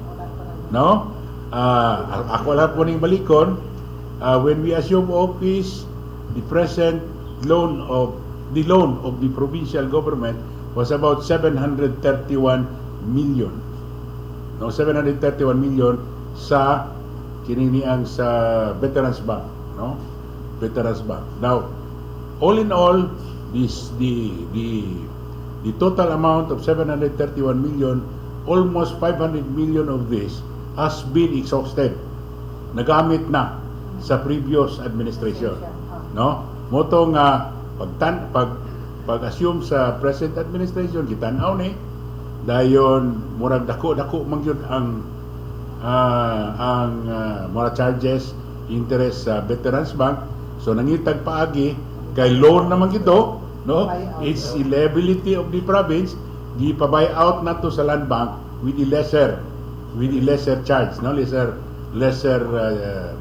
no. Ako lang po ning balikon, when we assume office, the present loan of the provincial government was about 731 million. No, 731 million sa kininiang sa Veterans Bank, no? Veterans Bank. Now, all in all, the total amount of 731 million, almost 500 million of this has been exhausted. Nagamit na sa previous administration, no? Moto nga pag-assume sa present administration gitan-aw ni dayon murag dako man gyud ang mura charges interest sa Veterans Bank, so nangitag paagi kay loan naman gito, no? It's a liability of the province, gipa-buy out nato sa Land Bank with the lesser charge, no? Lesser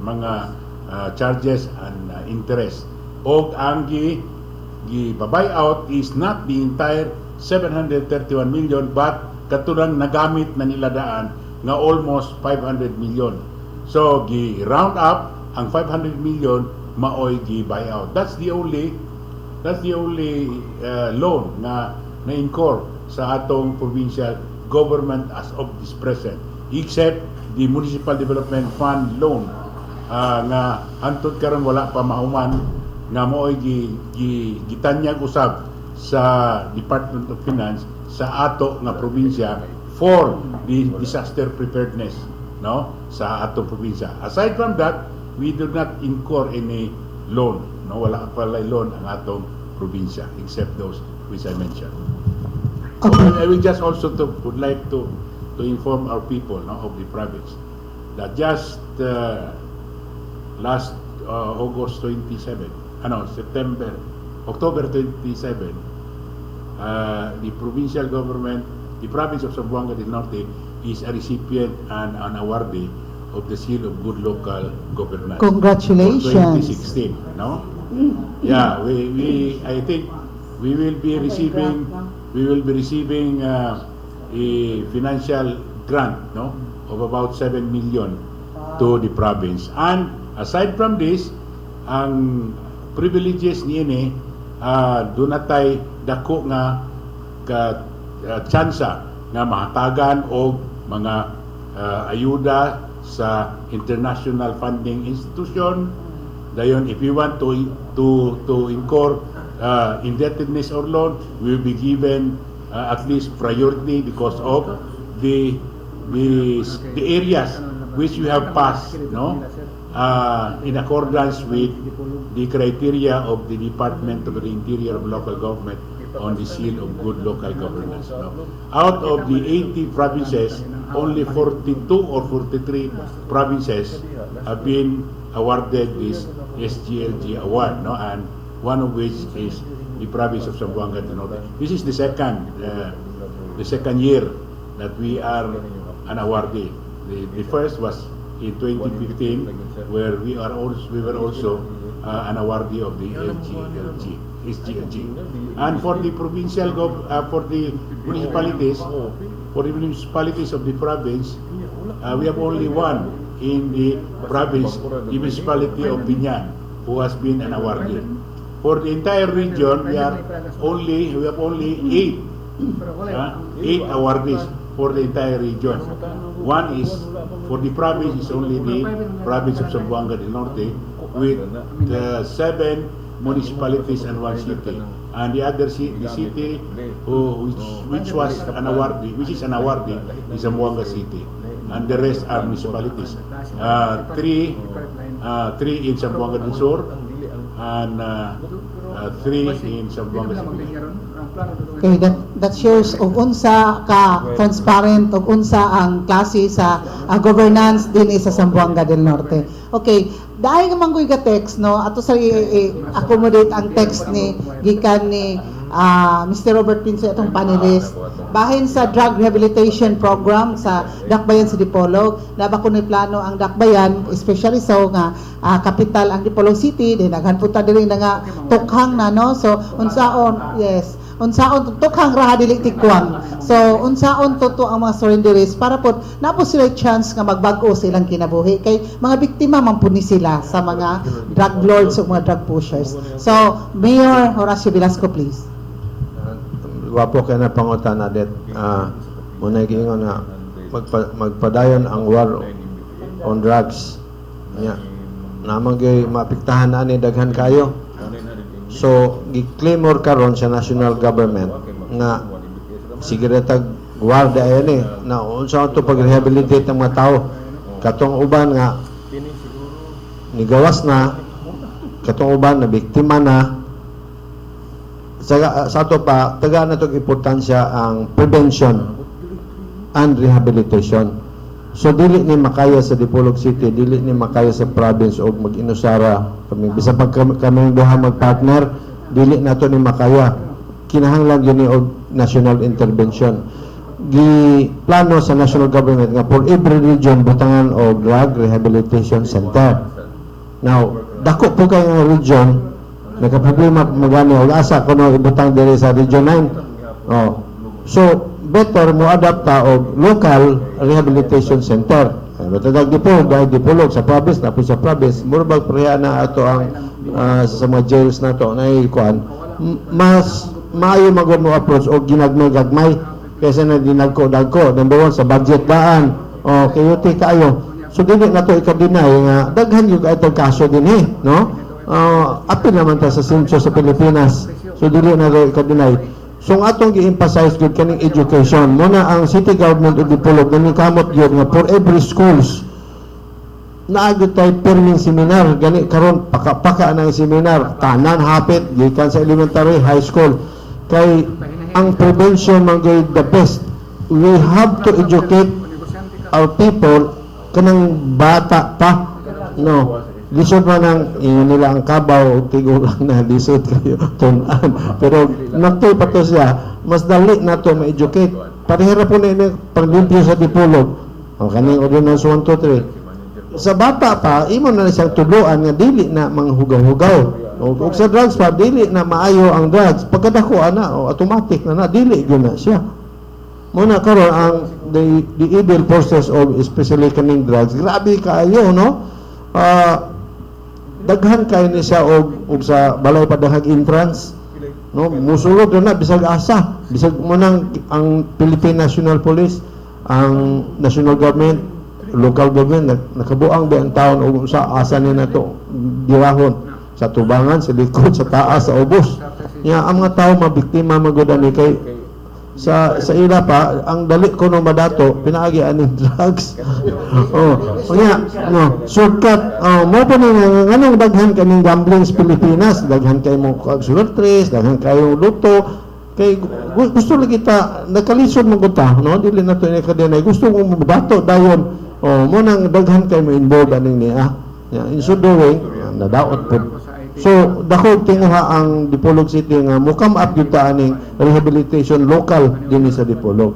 mga charges and interest. Og ang gi-buy out is not the entire 731 million but katulong nagamit na nila daan nga almost 500 million. So gi-round up ang 500 million maoy gi-buy out. That's the only loan na na-incur sa atong provincial government as of this present, except the Municipal Development Fund loan nga hantod karon wala pa mahuman nga mo'y gitanyag usab sa Department of Finance sa ato nga probinsya for the disaster preparedness, no, sa ato probinsya. Aside from that, we do not incur any loan, no, wala pala loan ang atong probinsya except those which I mentioned. Okay. I will just also would like to inform our people, no, of the province that just last August 27, October 27, the provincial government, the province of Zamboanga del Norte is a recipient and an awardee of the Seal of Good Local Governance. Congratulations. For 2016, no? Yeah, I think we will be receiving a financial grant, no, of about 7 million to the province. And aside from this, ang privileges niini doon natay dako nga tsansa nga mahatagan og mga ayuda sa international funding institution. Dayon, if we want to incur indebtedness or loan, we will be given at least priority because of the areas which we have passed, no, in accordance with the criteria of the Department of the Interior of Local Government on the Seal of Good Local Governance. No? Out of the 80 provinces, only 42 or 43 provinces have been awarded this SGLG award, no? And one of which is the province of Zamboanga del Norte. This is the second year that we are an awardee. The first was in 2015, where we were also an awardee of the SGLG. And for the for the municipalities of the province, we have only one in the province, the municipality of Binyan, who has been an awardee. For the entire region, we have only 8 awardees for the entire region. One is for the province is only the province of Zamboanga del Norte with 7 municipalities and 1 city, and the other the city which is an awardee is Zamboanga City, and the rest are municipalities. 3 in Zamboanga del Sur and 3 in Zamboanga City. Okay, that shows og unsa ka transparent og unsa ang klase sa governance din sa Zamboanga del Norte. Okay, dahil naman ko text, no, ato sa accommodate ang text ni gikan ni Mr. Robert Pinso atong panelist bahin sa drug rehabilitation program sa Dakbayan sa Dipolog. Naba ko ni plano ang Dakbayan, especially so nga capital ang Dipolog City, din naghan punta diri na nga tukhang na, no, so unsaon, yes, unsaon tukhang raha dili tikwang. So unsaon toto ang mga surrenderies para pod napo sila chance nga magbag-o silang kinabuhi kay mga biktima man pud ni sila sa mga drug lords o mga drug pushers. So Mayor Horacio Velasco, please. Wapo kay na pangutana det. Muna giingon nga magpadayon ang war on drugs. Nya namang gyud maapektahan ani daghan kayo. So gi-claimor karon sa national government nga sigaretag guarda ayan na unsa to pag-rehabilitate ng mga tao katong uban nga nigawas na, katong uban na biktima na. Sa ato pa taga na tong importansya ang prevention and rehabilitation. So dili ni makaya sa Dipolog City, dili ni makaya sa province og mag-inusara kami bisan pag kami duha mag-partner, dili nato ni makaya. Kinahanglan yun ni og national intervention. Gi plano sa national government nga for every region butangan og drug rehabilitation center. Now, dako po kayo region nagka-problema magani og asa kuno ibutang diri sa Region 9. Oh. So better mo adapta og local rehabilitation center. Batadag Dipolog sa province na po sa province murbag pareha na ato ang sa mga jails nato na ikuan mas maayo magud mo approach og ginagmay-gagmay kaysa na dinagko-dagko. Number 1 sa budget daan. O kayote kayo. So dili nato ikadinay nga daghan yung itong kaso dinhi, no? apil naman ta sa sensyo sa Pilipinas. So dili na ro ka-deny. So ang atong gi-emphasize gyud kaning education muna ang city government of Dipolog nanikamot gyud nga for every schools naagid tay perming seminar gani karon paka na ang seminar tanan hapit gikan sa elementary high school kay ang prevention man gyud the best. We have to educate our people kanang bata pa no lisod man ang nila ang kabaw tigulang na lisod kayo tunan pero nagtoy pa to siya mas dali na to ma-educate parehera po na ini paglimpyo sa Dipolog o kaning ordinance 123 sa bata pa imo na siyang tuluan nga dili na manghugaw-hugaw o sa drugs pa dili na maayo ang drugs pagkadako ana o automatic na dili gyud na siya muna karon ang the evil forces of especially kaning drugs grabe kaayo no daghan kay ni siya og sa balay padahag entrance no musulod na bisag asa bisag mo nang ang Philippine National Police ang national government local government nakabuang ba ang taon og sa asa ni nato dirahon sa tubangan sa likod sa taas sa ubos nya ang mga tawo mabiktima magud ani kay sa ila pa ang dali ko no madato pinaagi aning drugs nya no shortcut mo pa ni nganong daghan kaning gambling sa Pilipinas daghan kay mo sugar trace daghan kayo luto kay gusto lagi ta nakalisod mo ta no dili na to ni kadena gusto mo madato dayon mo nang daghan kay mo involved aning niya in so doing nadaot po. So dako tinguha ang Dipolog City nga mukam up gyud ta aning rehabilitation local dinhi sa Dipolog.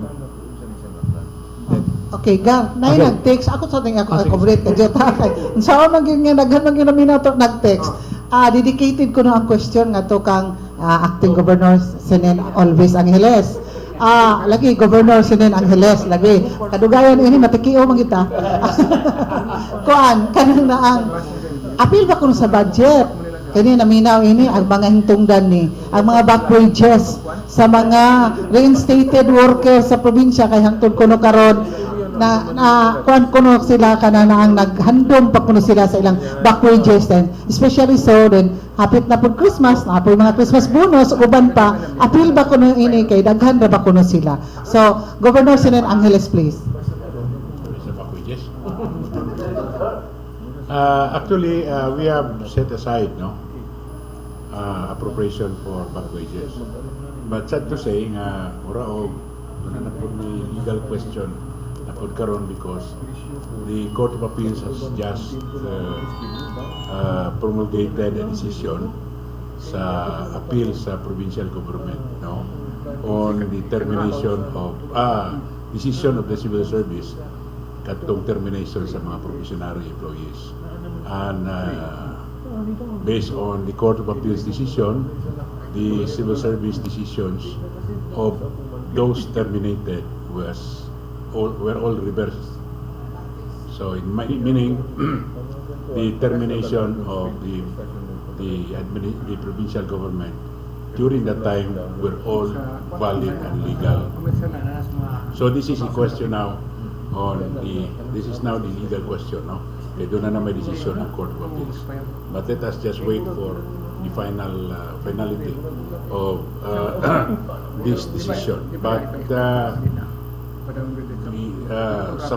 Okay, Gar, nay nag-text ako sa ting ako coverate ka jet kay. Unsa man gyud nga daghan man gyud minato nag-text. Dedicated ko na ang question nga to kang acting governor Senen Always Angeles. Lagi Governor Senen Angeles lagi. Kadugayan ini matikio man kita. Kuan kanang na ang apil ba kuno sa budget. Kani naminaw ini ang mga hintungdan ni ang mga back wages sa mga reinstated workers sa probinsya kay hangtod kuno karon na kuan kuno sila kana na ang naghandom pa kuno sila sa ilang back wages then especially so then hapit na pud Christmas na pud mga Christmas bonus uban pa apil ba kuno ini kay daghan ra ba kuno sila. So Governor Senen Angeles please. Actually, we have set aside appropriation for back wages. But sad to say, ora og na po may legal question na po karon because the Court of Appeals has just promulgated a decision sa appeal sa provincial government on the termination of decision of the civil service katong termination sa mga provisionary employees. And based on the Court of Appeals decision, the civil service decisions of those terminated were all reversed. So meaning the termination of the provincial government during that time were all valid and legal. So this is a question now this is now the legal question, Okay, doon na may decision ng Court of Appeals. But let us just wait for the finality of this decision. But sa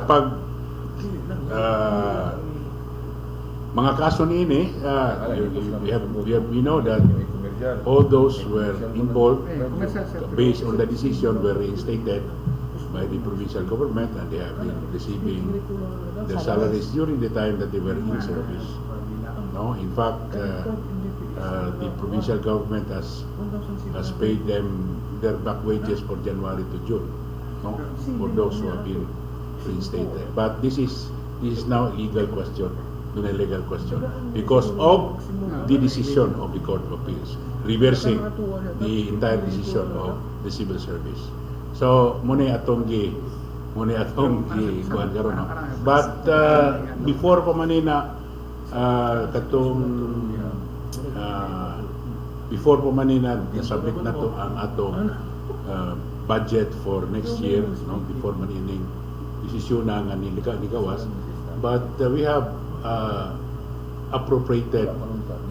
mga kaso niini, we know that all those were involved based on the decision were reinstated by the provincial government and they have been receiving their salaries during the time that they were in service. In fact, the provincial government has paid them their back wages for January to June, for those who have been reinstated. But this is now a legal question, not a legal question, because of the decision of the Court of Appeals, reversing the entire decision of the civil service. So muna atong kuan karon. But before pa manina before pa manina submit na to ang atong budget for next year, before manining desisyon na nga ni gawas. But we have appropriated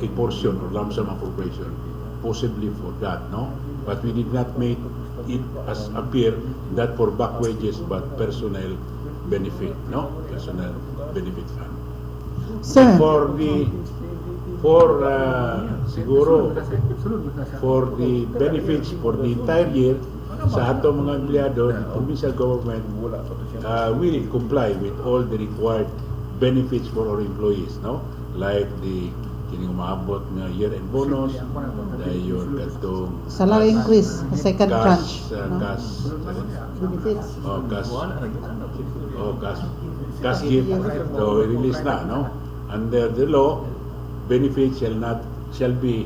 a portion or lump sum appropriation possibly for that, no? But we did not make it as appear that for back wages but personnel benefit, no? Personnel benefit fund. Sir, Siguro for the benefits for the entire year sa ato mga empleyado, the provincial government will comply with all the required benefits for our employees, no? Like the kining umaabot nga year-end bonus, dayon katong salary increase, second tranche. No? cash Benefits. cash gift, so release na, no? Under the law, benefits shall be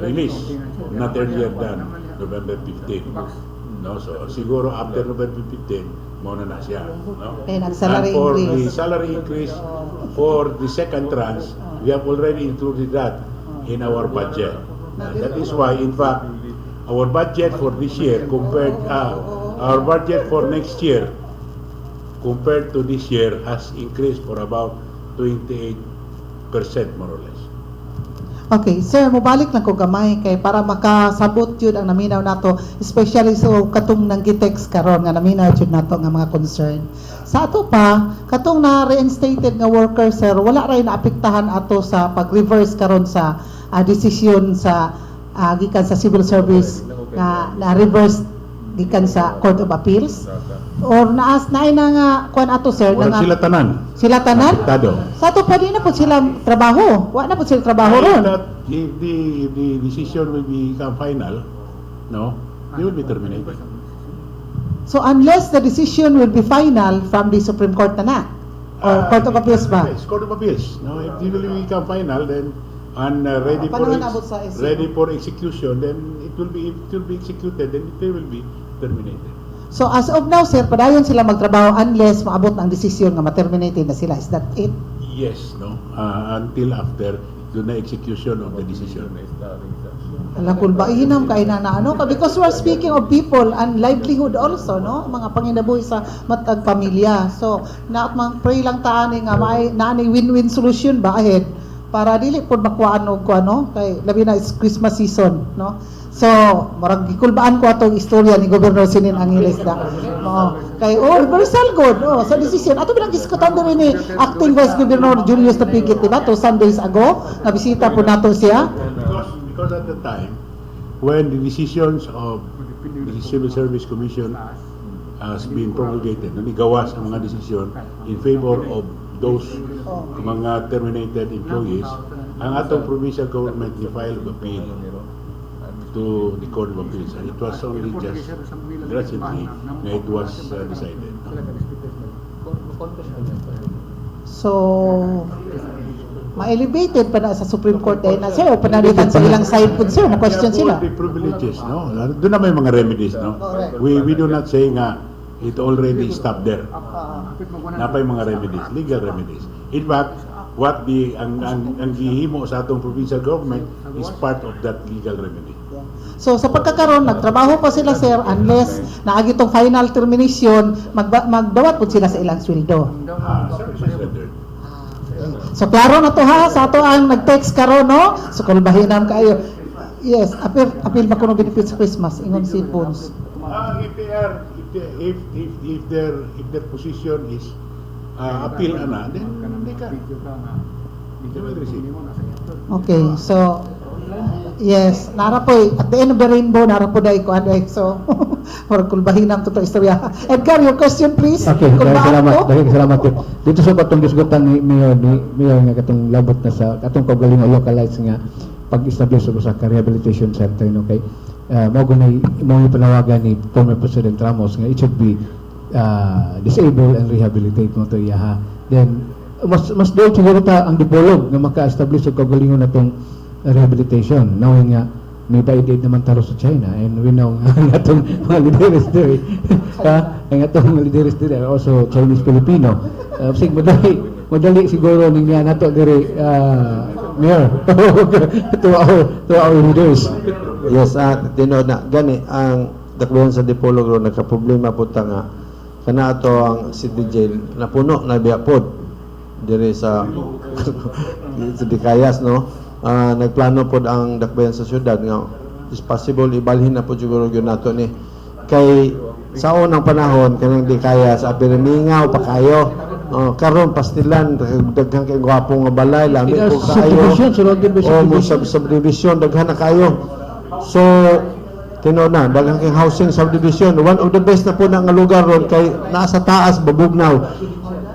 released not earlier than November 15, no? So siguro after November 15 muna na siya, no? And ang salary And for the increase. salary increase for the second tranche, we have already included that in our budget. That is why, in fact, our budget for this year compared our budget for next year compared to this year has increased for about 28% more or less. Okay, sir, mubalik lang ko gamay kay para makasabot yun ang naminaw nato, especially so katong nang gitext karon nga naminaw yun nato nga mga concern. Sa ato pa, katong na reinstated nga worker, sir, wala ray naapektahan ato sa pag-reverse karon sa desisyon sa gikan sa civil service na reverse gikan sa Court of Appeals or naas na nga kuan ato, sir, Wala nga sila tanan. sila tanan. Apektado. Sa ato pa din na po sila trabaho. Wa na po sila trabaho ron. That if the decision will become final, no, they will be terminated. So unless the decision will be final from the Supreme Court na or Court of Appeals ba? Yes, Court of Appeals. No, if it will become final, then and ready for Paano nabot sa SC? ready for execution, then it will be executed, then they will be terminated. So as of now, sir, padayon sila magtrabaho unless maabot ang desisyon nga ma-terminated na sila. Is that it? Yes, no, until after the execution of the decision. Alam ko ba ihinam kay na ano ka because we are speaking of people and livelihood also, no? Mga panginabuhi sa matag pamilya. So na pray lang taani nga may nanay win-win solution ba ahead para dili pod makuhaan og ano kay labi na is Christmas season, no? So, marag gikulbaan ko atong istorya ni Gobernador Sinin Angeles da. Kay reversal good. Sa decision ato bilang diskutan din ni Acting Vice Governor Julius Tapigit, diba? 2 Sundays ago, nabisita po nato siya. Because at the time when the decisions of the Civil Service Commission has been promulgated, nanigawas ang mga desisyon in favor of those mga terminated employees, ang atong provincial government ni-file of appeal to the Court of Appeals, and it was only just recently na it was decided. So, ma-elevated pa na sa Supreme Court dahil na, sir, o panalitan sa ilang side po, sir, na-question sila. The privileges, no? Doon na may mga remedies, no? We do not say nga it already stopped there. Napay mga remedies, legal remedies. In fact, what ang gihimo sa atong provincial government is part of that legal remedy. So, sa pagkakaroon, nagtrabaho pa sila, sir, unless naagi tong final termination, magdawat po sila sa ilang sweldo. Services rendered. So, klaro na to ha, sa ato ang nag-text karon, no? So, kulbahinam kayo. Yes, appeal ba kuno benefits sa Christmas, ingon si Bones. If their position is appeal ana, then they can. They will receive. Okay, so, yes, nara po, at the end of the rainbow, nara po dahil ko, aday, so, or kulbahinam to istorya. Edgar, your question please. Okay, Kulbaan ko? dahil salamat po. Dito sa katong disgutan ni Mayor nga katong labot na sa katong kaugalingon localized nga pag-establish sa rehabilitation center, no, kay mao gunay mo yung panawagan ni former President Ramos nga it should be disable and rehabilitate mo to iyaha. Then mas doon siguro ta ang dipolog nga maka-establish og kaugalingon natong rehabilitation, knowing nga may paid naman taro sa China and we know nga atong mga leaders there ang atong mga leaders there also Chinese Filipino sig madali siguro niya nato diri Mayor to our leaders. Yes, tinood na gani ang dakbayan sa Dipolog ro nagka-problema po ta nga kana ato ang city jail napuno na biya pod diri sa sa Dicayas, no. Nagplano pod ang dakbayan sa syudad nga is possible ibalhin na po siguro gyud nato ni kay sa unang panahon kanang Dicayas abi mingaw pa kayo. Karon pastilan daghang kay gwapo nga balay lami po kayo. Subdivision, sunod din ba Oh, mo subdivision? subdivision daghan na kayo. So tinuod na daghang kay housing subdivision. One of the best na po na nga lugar ron kay nasa taas Babugnaw.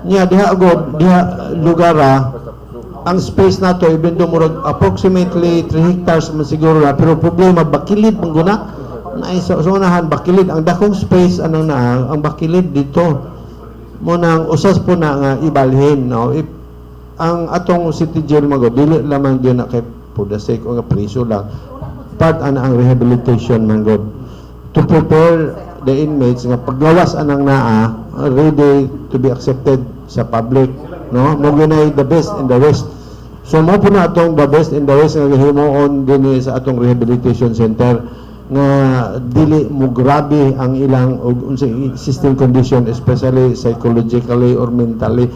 Nya diha agod diha lugara ang space nato even though murag approximately 3 hectares man siguro na pero problema bakilid man guna na sa unahan bakilid ang dakong space anong na ang bakilid dito mo nang usas po na nga ibalhin, no. If ang atong city jail magod dili lamang gyud na kay for the sake of nga priso lang part ana ang rehabilitation man god to prepare the inmates nga paglawas anang naa ready to be accepted sa public, no. Mo ginay the best in the west. So mo po na atong the best in the west nga himuon dinhi sa atong rehabilitation center nga dili mo grabe ang ilang og unsay existing condition especially psychologically or mentally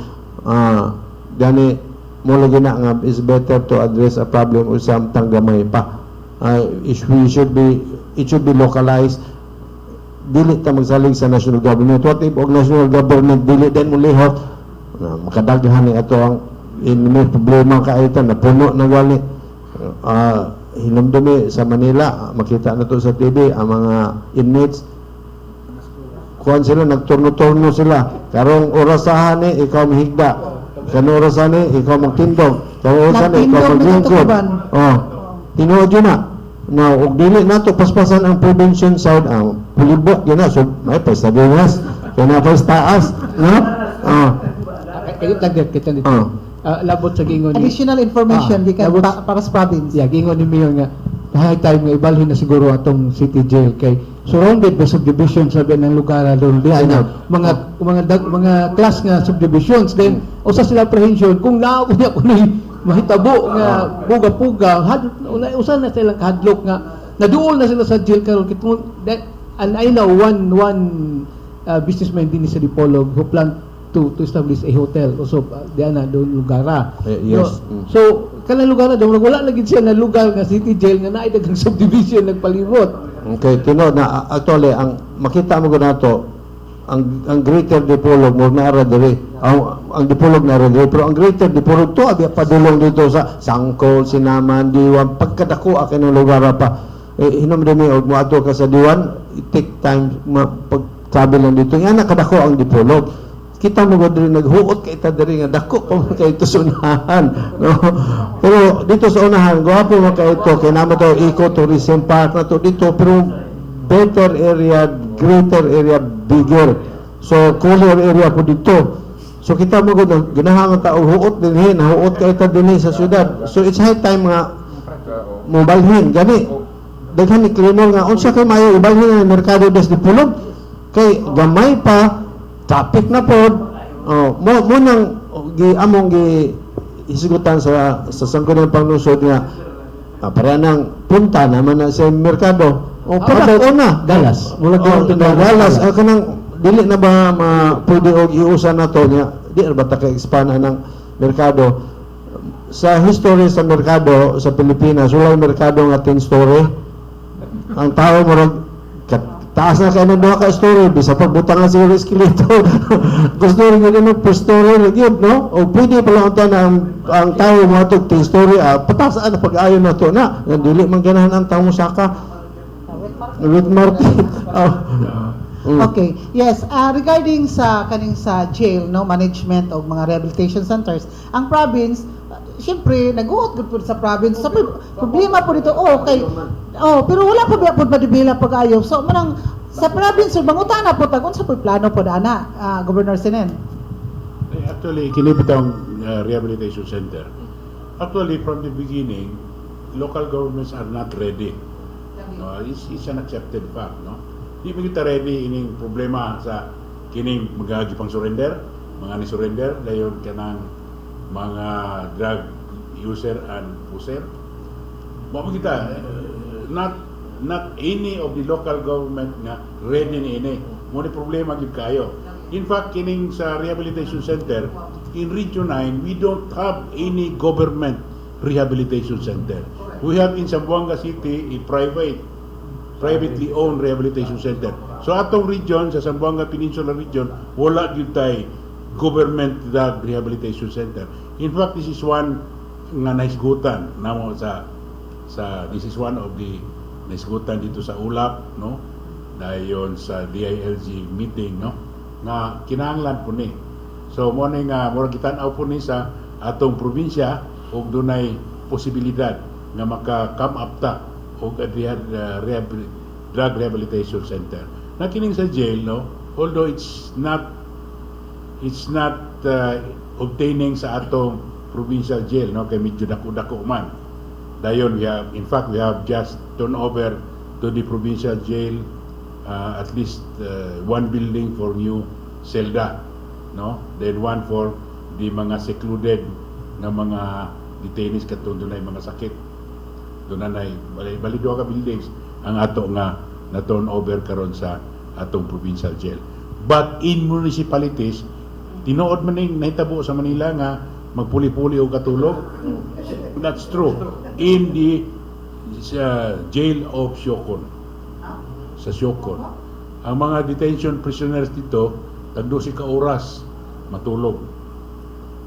gani mo lagi na nga is better to address a problem or samtang gamay pa. It should be localized. Dili ta magsalig sa national government. What if og national government dili din mo lihok makadaghan ni ato ang may problema kaita na puno na gali hinumdumi sa Manila, makita na to sa TV ang mga inmates kuhan sila, nagturno-turno sila karong orasahan ni ikaw mahigda kanong orasahan ni ikaw magtindog kanong orasahan ni ikaw maglingkod tinuod yun na og dili na to paspasan ang prevention side ang pulibot yun na so may pesta dingas kaya na taas no Kayo tagdat kita dito. Labot sa gingon ni Additional information gikan labot- para sa province. Yeah, gingon ni Mayor nga high time nga ibalhin na siguro atong city jail kay surrounded by subdivision sabi ng lugar doon diha na mga class nga subdivisions then usa sila apprehension kung naa ko niya kunoy mahitabo nga puga-puga usa na silang kahadlok nga naduol na sila sa jail karon kitong and I know one businessman din sa Dipolog who plan to establish a hotel also diyan na doon lugara. Yes. So kanang lugar na doon wala lagi siya na lugar nga city jail nga naay daghang subdivision nagpalibot. Okay, tinuod na actually ang makita mo nato ang Greater Dipolog mo na ara diri ang Dipolog na ara diri pero ang Greater Dipolog to abi padulong dito sa Sangkol, Sinaman, Diwan pagkadako akin ng lugar pa hinumdumi og moadto ka sa Diwan it take time pagsabi lang dito yan nakadako ang Dipolog kita mo diri naghuot kay ta diri nga dako pa man kay tusunahan no pero dito sa unahan gwapo man kay ito kay namo to eco-tourism park na to dito pero better area greater area bigger so cooler area po dito so kita mo ganahan ta og huot dinhi nahuot kay ta dinhi sa syudad so it's high time nga mobalhin gani daghan ni cleaner nga unsa kay mayo ibalhin ang merkado des Dipolog kay gamay pa traffic na pod mo nang among isigutan sa sangkunan panglusod nga para nang punta naman na sa merkado pero na Galas. mula galas kanang dili na ba pwede og iusa na to niya di ba ta ka-expand ng merkado sa history sa merkado sa Pilipinas wala merkado nga 10 story ang tao mo taas na kayo ng duha ka story bisa pagbutang nga siguro escalator gusto rin nga per story yun no o pwede pala unta na ang tao mo atog 10 story patasaan na pag-ayo na to na dili man ganahan ang tao mo saka with market Okay. Yes, regarding sa kaning sa jail no management o mga rehabilitation centers, ang province syempre nag-uot gud pud sa province. Sa problema po dito okay. Pero wala pa pud madibila pag-ayo. So manang sa province bangutana po tag unsa pud plano pod ana Governor Senen. Actually, kinibitang rehabilitation center. Actually, from the beginning, local governments are not ready. It's an accepted fact, no? Di ba kita ready ining problema sa kining magagi pang surrender, mga ni surrender dayon kanang mga drug user and user. Mo kita not any of the local government nga ready ni ini. Mo ni problema gid kayo. In fact, kining sa rehabilitation center in Region 9, we don't have any government rehabilitation center. We have in Zamboanga City a privately owned rehabilitation center. So atong region, sa Zamboanga Peninsula region, wala gyud tay government drug rehabilitation center. In fact, this is one nga naisgutan namo sa this is one of the naisgutan dito sa ULAP, no? Dayon sa DILG meeting, no? Nga kinahanglan po ni. So mo ni nga murag gitan-aw po ni sa atong probinsya ug dunay posibilidad nga maka-come up ta og drug rehabilitation center. Nakining sa jail, no? Although it's not obtaining sa atong provincial jail, no? Kay medyo dako-dako man. Dayon we have just turned over to the provincial jail at least one building for new selda, no? Then one for the mga secluded nga mga detainees katong dunay mga sakit. Dunay bali duha ka buildings ang ato nga na turn over karon sa atong provincial jail. But in municipalities, tinuod man ning nahitabo sa Manila nga magpuli-puli og katulog. That's true. In the jail of Siocon. Sa Siocon. Ang mga detention prisoners dito, tag 12 ka oras matulog.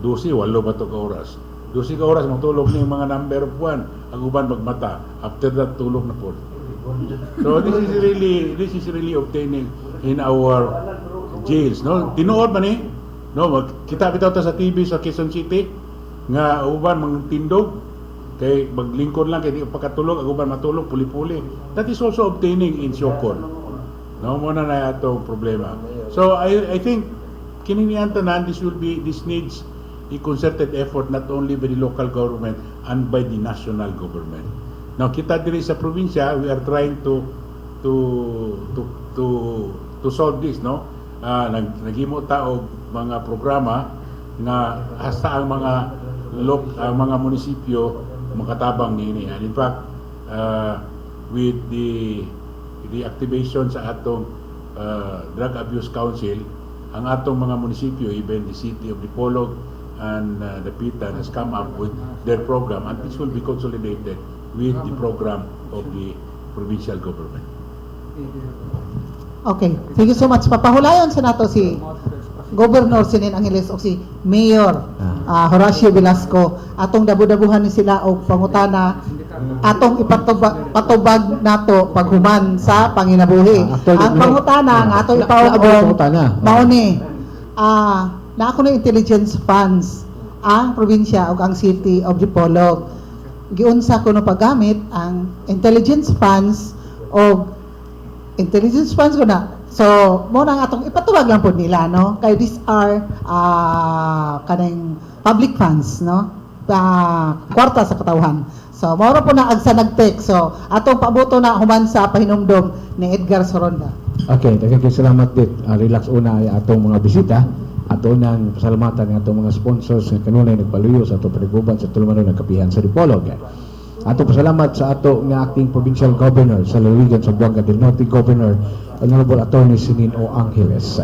12, 8 ba to ka oras? 12 ka oras matulog ni mga number 1. Ang uban magmata. After that, tulog na po. So this is really obtaining in our jails, no? Tinuod man eh. No, kita bitaw ta sa TV sa Quezon City nga uban mangtindog kay maglingkod lang kay di pagkatulog ang uban matulog puli-puli. That is also obtaining in Siocon. No mo na ato problema. So I think kining niyan tanan this needs a concerted effort not only by the local government and by the national government. Now kita diri sa probinsya we are trying to solve this, no? Naghimo ta og mga programa nga hasta ang mga munisipyo makatabang niini. And in fact, with the activation sa atong Drug Abuse Council, ang atong mga munisipyo, even the city of Dipolog and the Pitan has come up with their program, and this will be consolidated with the program of the provincial government. Okay, thank you so much. Papahulayon sa nato si Governor Sinin Angeles o si Mayor Horacio Velasco. Atong dabu-dabuhan ni sila og pangutana atong ipatubag nato paghuman sa panginabuhi. Ang pangutana nga atong ipaog mao ni na ako na intelligence funds ang probinsya ug ang city of Dipolog. Giunsa kuno paggamit ang intelligence funds o intelligence funds ko na. So, mo nang atong ipatuwag lang po nila, no? Kay these are kanang public funds, no? Kwarta sa katawhan. So, mao po na agsa nag-text. So, atong pabuto na human sa pahinumdom ni Edgar Soronda. Okay, daghang salamat dit. Relax una ay atong mga bisita. Ato nang pasalamatan ng atong mga sponsors nga kanunay nagpaluyo sa atong paniguban sa tulumanon ng kapihan sa Dipolog. Ato pasalamat sa ato nga acting provincial governor sa Lalawigan sa Zamboanga del Norte, Governor Honorable Attorney Sinin O. Angeles.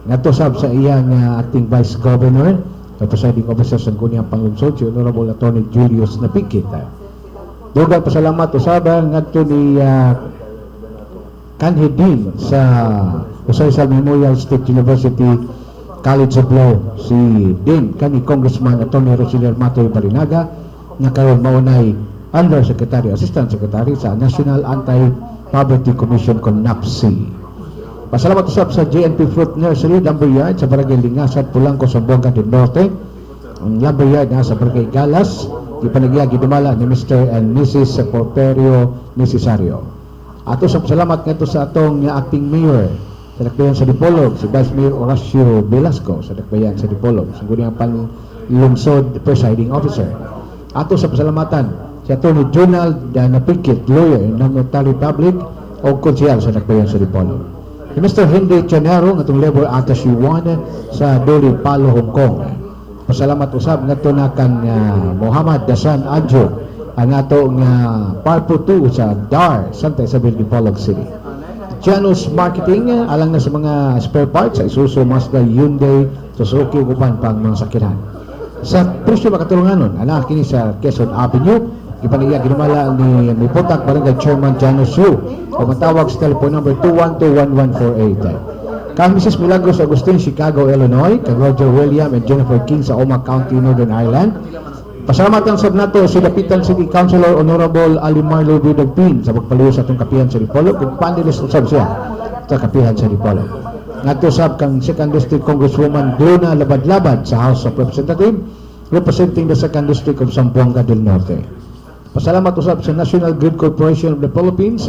Ngato sab sa iyang acting vice governor, presiding officer sa Guniang Panglungsod, si Honorable Attorney Julius Napikit. Dugang pasalamat usaba ngadto ni kanhi din sa Usaysal Memorial State University College of Law, si Dean kani Congressman Attorney Rosilier Matoy Barinaga, nga karon maunay Undersecretary, Assistant Secretary sa National Anti-Poverty Commission kon NAPSI. Pasalamat usab sa JNP Fruit Nursery Lumberyard sa Barangay Lingasan, Pulangco, Zamboanga del Norte. Ang lumberyard na sa Barangay Galas, gipanagya gidumala ni Mr. and Mrs. Porperio Necesario. Ato sa pasalamat ngadto sa atong acting mayor sa Dakbayan sa Dipolog, si Vice Mayor Horacio Velasco sa Dakbayan sa Dipolog, sa Guniang Panlungsod Presiding Officer. Ato sa pasalamatan si Atty. Jonald Napikit, lawyer ng Notary Public o konsyal sa Dakbayan sa Dipolog. Si Mr. Henry Chanero, ng atong labor attaché 1 sa Doli, Palo, Hong Kong. Pasalamat usab ngadto na kan Muhammad Dasan Adjo, ang atong Parpo 2 sa DAR, Santa Isabel, Dipolog City. Janus Marketing, alang na sa mga spare parts sa Isuzu, Mazda, Hyundai, susuki uban pang mga sakyanan. Sa presyo makatulunganon, anak kini sa Quezon Avenue, ipaniya ginumala ni Putak Barangay Chairman Janus Yu o matawag sa telephone number 212-1148. Kang Mrs. Milagros Agustin, Chicago, Illinois, kang Roger William and Jennifer King sa Oma County, Northern Ireland. Pasalamatan sa nato si Dapitan City Councilor Honorable Alimarlo Vidagpin sa pagpaliw sa atong kapihan sa Dipolog ug panelist usab siya sa kapihan sa Dipolog. Ngadto sab kang 2nd District Congresswoman Glona Labad-Labad sa House of Representatives representing the 2nd District of Zamboanga del Norte. Pasalamat usab sa National Grid Corporation of the Philippines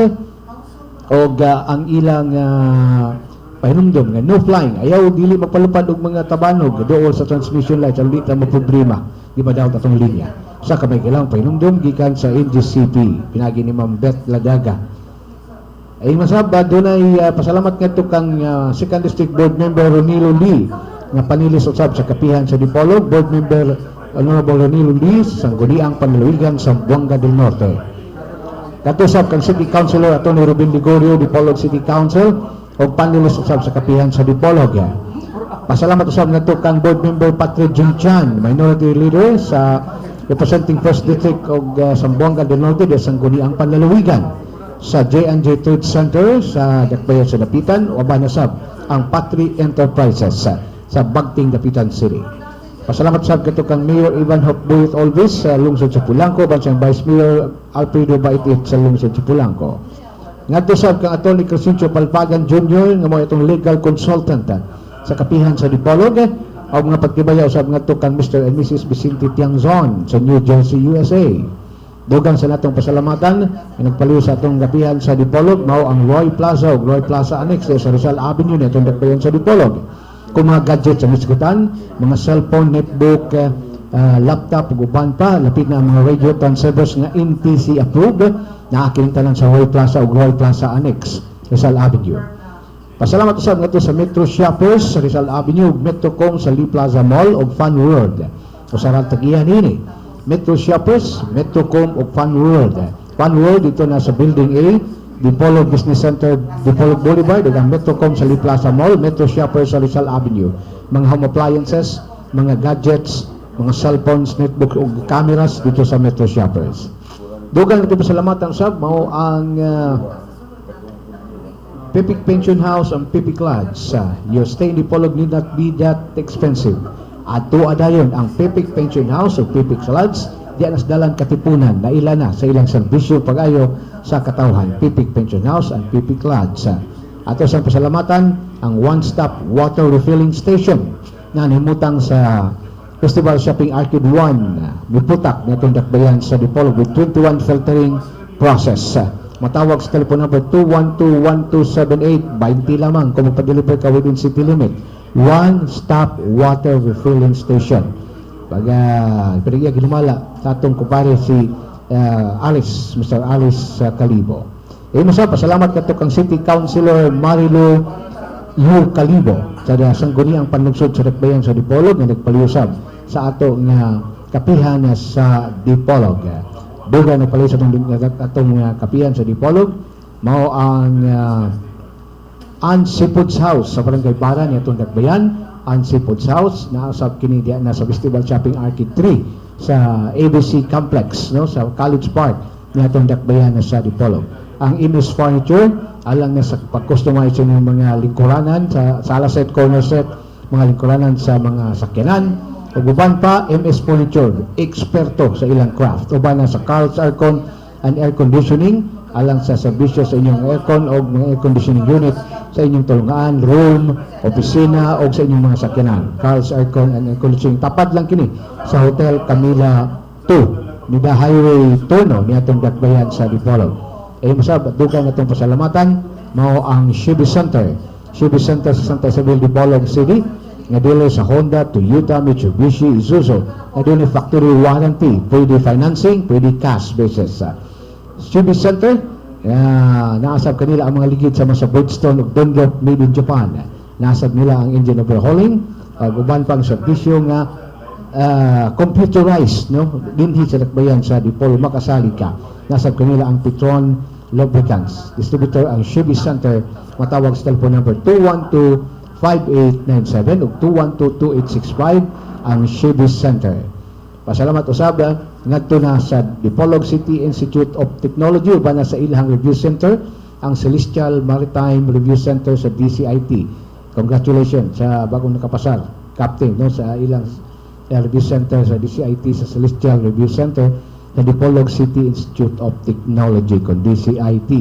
og ang ilang pahinumdom nga no flying ayaw dili magpalupad og mga tabanog dool sa transmission line sa ulit na problema di ba daw atong linya sa kamay kailang pahinumdom gikan sa NGCP pinagi ni Ma'am Beth Ladaga ay masabad dunay pasalamat ngadto kang 2nd District Board Member Ronilo Lee nga panilis usab sa kapihan sa Dipolog, Board Member Honorable Ronilo Lee sa Sangguniang Panlalawigan sa Zamboanga del Norte. Katusap kang City Councilor Atty. Ruben Ligorio, Dipolog City Council o panilis usab sa kapihan sa Dipolog. Pasalamat usab ngadto kang Board Member Patrick Jinchan, Minority Leader sa representing First District og Zamboanga del Norte de Sangguniang Panlalawigan sa J&J Trade Center sa Dakbayan sa Dapitan o banasab ang Patri Enterprises sa Bagting Dapitan City. Pasalamat sa kato kang Mayor Ivan Hopbuyt Olvis sa lungsod sa Pulangco bansang Vice Mayor Alfredo Baitit sa lungsod sa Pulangco. Ngadto sab kang Atty. Crescencio Palpagan Jr. nga mo itong legal consultant sa kapihan sa Dipolog o mga pagtibaya usab ngadto kang Mr. and Mrs. Vicente Tiangzon sa New Jersey, USA. Dugang sa natong pasalamatan nga nagpaliw sa atong kapihan sa Dipolog mao ang Roy Plaza o Roy Plaza Annex sa Rizal Avenue nitong dakbayan sa Dipolog. Kung mga gadget sa miskutan, mga cellphone, netbook, laptop, uban pa, lapit na mga radio transceivers nga NTC approved na aking tanan sa Roy Plaza o Roy Plaza Annex, Rizal Avenue. Pasalamat usab ngadto sa Metro Shoppers sa Rizal Avenue, Metrocom sa Lee Plaza Mall o Fun World. O sa tagihan ini, Metro Shoppers, Metrocom o Fun World. Fun World dito na sa Building A, Dipolog Business Center, Dipolog Boulevard, ang Metrocom sa Lee Plaza Mall, Metro Shoppers sa Rizal Avenue. Mga home appliances, mga gadgets, mga cellphones, netbook o cameras dito sa Metro Shoppers. Dugang ito pasalamatan sab mao ang Pipic Pension House and Pipic Lodge. Your stay in Dipolog need not be that expensive. Ato adayon ang Pipic Pension House o Pipic Lodge diyan as dalan katipunan na ilan na sa ilang serbisyo pag-ayo sa katawhan, Pipic Pension House and Pipic Lodge. Ato sa pasalamatan ang one-stop water refilling station na nimutang sa Festival Shopping Arcade 1 Miputak na itong dakbayan sa Dipolog with 21 filtering process. Matawag sa telephone number 212-1278, 20 lamang kung magpa-deliver ka within city limit. One-stop water refilling station. Pinagya ginumala sa atong kupare si Alice, Mr. Alice Calibo. Masab, pasalamat kato kang City Councilor Marilo Yu Calibo sa Sangguniang Panlungsod sa dakbayan sa Dipolog nga nagpaliusab sa ato nga kapihan sa Dipolog. Duga nagpaliusab atong kapihan sa Dipolog mao ang Ann Seafoods House sa Barangay Bara ni atong dakbayan. Ann Seafoods House na usab kini diya na sa Festival Shopping Arcade 3 sa ABC Complex no sa College Park ni atong dakbayan sa Dipolog. Ang Imus Furniture alang na sa pag-customize ng mga lingkuranan sa sala set, corner set, mga lingkuranan sa mga sakyanan. Ug uban pa MS Furniture, eksperto sa ilang craft. Uban na sa Carl's Aircon and Air Conditioning alang sa serbisyo sa inyong aircon o mga air conditioning unit sa inyong tulungan, room, opisina o sa inyong mga sakyanan. Carl's Aircon and Air Conditioning. Tapat lang kini sa Hotel Camila 2 ni the Highway 2 no, ni atong dakbayan sa Dipolog. Masab, dugang atong pasalamatan mao ang Shibi Center. Shibi Center sa Santa Isabel, Dipolog City nga dealer sa Honda, Toyota, Mitsubishi, Isuzu. Nga doon factory warranty, pwede financing, pwede cash basis. Shibi Center, naasab kanila ang mga ligid sa mga Bridgestone ug Dunlop made in Japan. Naasab nila ang engine overhauling, uban pang serbisyo nga computerized no dinhi sa dakbayan sa Dipolog makasali ka. Nasab kanila ang Petron Lubricants. Distributor ang Shibi Center. Matawag sa telephone number 5897 ug 2122865 ang Shibis Center. Pasalamat usab ngadto na sa Dipolog City Institute of Technology uban na sa ilang review center ang Celestial Maritime Review Center sa DCIT. Congratulations sa bagong nakapasar, Captain, no, sa ilang review center sa DCIT sa Celestial Review Center sa Dipolog City Institute of Technology kon DCIT.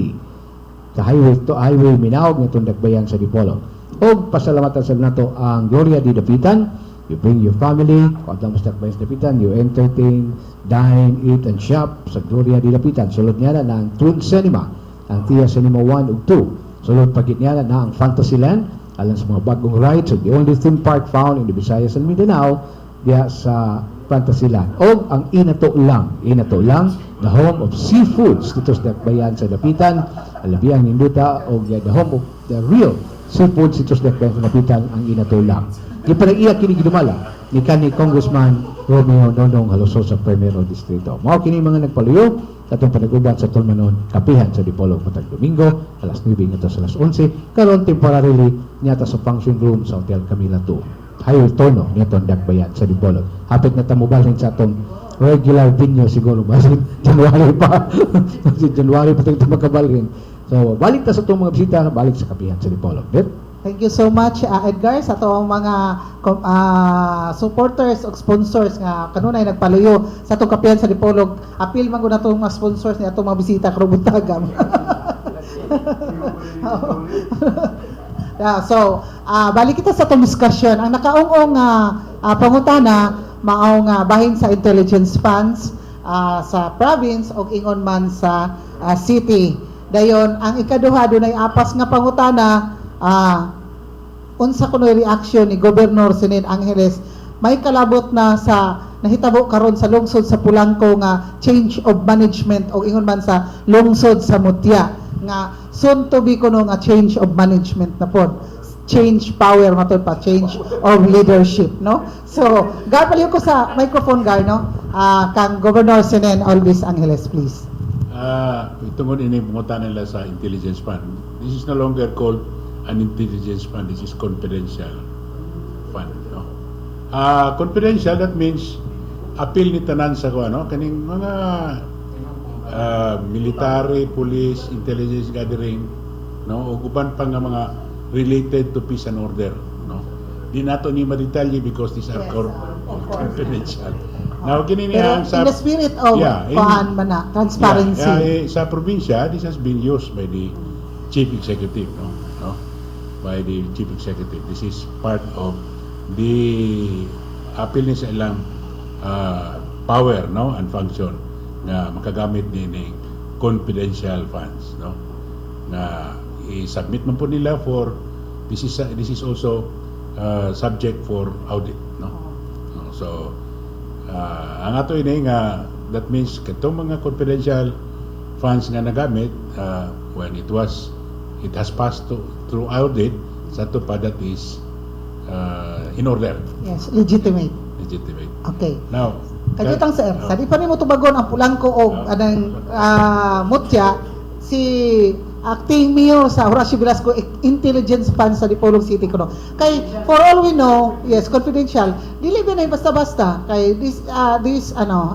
Sa highway Minaog nga tundagbayan sa Dipolog. Og pasalamatan sa nato ang Gloria di Dapitan. You bring your family, kadang sa Dakbayan sa Dapitan, you entertain, dine, eat, and shop sa Gloria di Dapitan. Sulod niya na ang Twin Cinema, ang Tia Cinema 1 ug 2. Sulod pagit niya na ang Fantasyland, alang sa mga bagong rides, the only theme park found in the Visayas and Mindanao, diya sa Fantasyland. O ang Inato Lang, the home of seafoods dito sa Dakbayan sa Dapitan, alabiang ninduta, o the home of the real seafoods dito sa Dakbayan sa Dapitan, ang Inato Lang. Ipanag-iya kini gidumala ni kanhi Congressman Romeo Nonong Haloso sa Primero Distrito. Mao kini mga nagpaluyo atong panag-uban sa Tulmanon Kapihan sa Dipolog matag Domingo alas 9 ngadto sa alas 11 karon temporarily nyata sa function room sa Hotel Camila 2. Highway Tono niyaton Dakbayan sa Dipolog. Hapit na tamubalhin sa atong regular venue siguro basin January pa. Si January pa tayo makabalhin. So balik ta sa atong mga bisita balik sa Kapihan sa Dipolog. Thank you so much, Edgar, sa itong mga supporters o sponsors nga kanunay nagpaluyo sa itong Kapihan sa Dipolog. Apil man ko na itong mga sponsors niya itong mga bisita karubutagam. Yeah, so, balik kita sa itong discussion. Ang nakaungong pangutana, maong bahin sa intelligence funds sa province o ingon man sa city. Dayon, ang ikaduha, doon ay apas nga pangutana, unsa kunoy reaction ni Governor Sinin Angeles may kalabot na sa nahitabo karon sa lungsod sa Pulangco nga change of management o ingon man sa lungsod sa Mutya nga soon to be kuno nga change of management na pod, change power matod pa, change of leadership, no? So gar paliw ko sa microphone gar, no, kang Governor Sinin Alvis Angeles, please. Tungod ini pungutan nila sa intelligence fund. This is no longer called an intelligence fund. This is confidential fund. No? Confidential, that means appeal ni tanan sa kaning mga military, police, intelligence gathering, no, o uban pa nga mga related to peace and order, no. Di nato ni ma-detalye because these are confidential. Now kini Pero niya in the spirit of transparency. Sa probinsya, this has been used by the chief executive, no, by the chief executive. This is part of the appeal ni sa ilang power, no, and function na makagamit ni confidential funds, no, na i-submit man po nila for this is also subject for audit, no. So ang ato ini nga that means katong mga confidential funds nga nagamit when it has passed through audit sa to pa that is in order. Yes, legitimate. Okay. Now, Kajutang sir, sa di pa nimo tubagon ang Pulangco o anang Mutya, si acting mayor sa Horacio Velasco intelligence fund sa Dipolog City kuno. Kay for all we know, yes, confidential. Dili ba na basta-basta kay this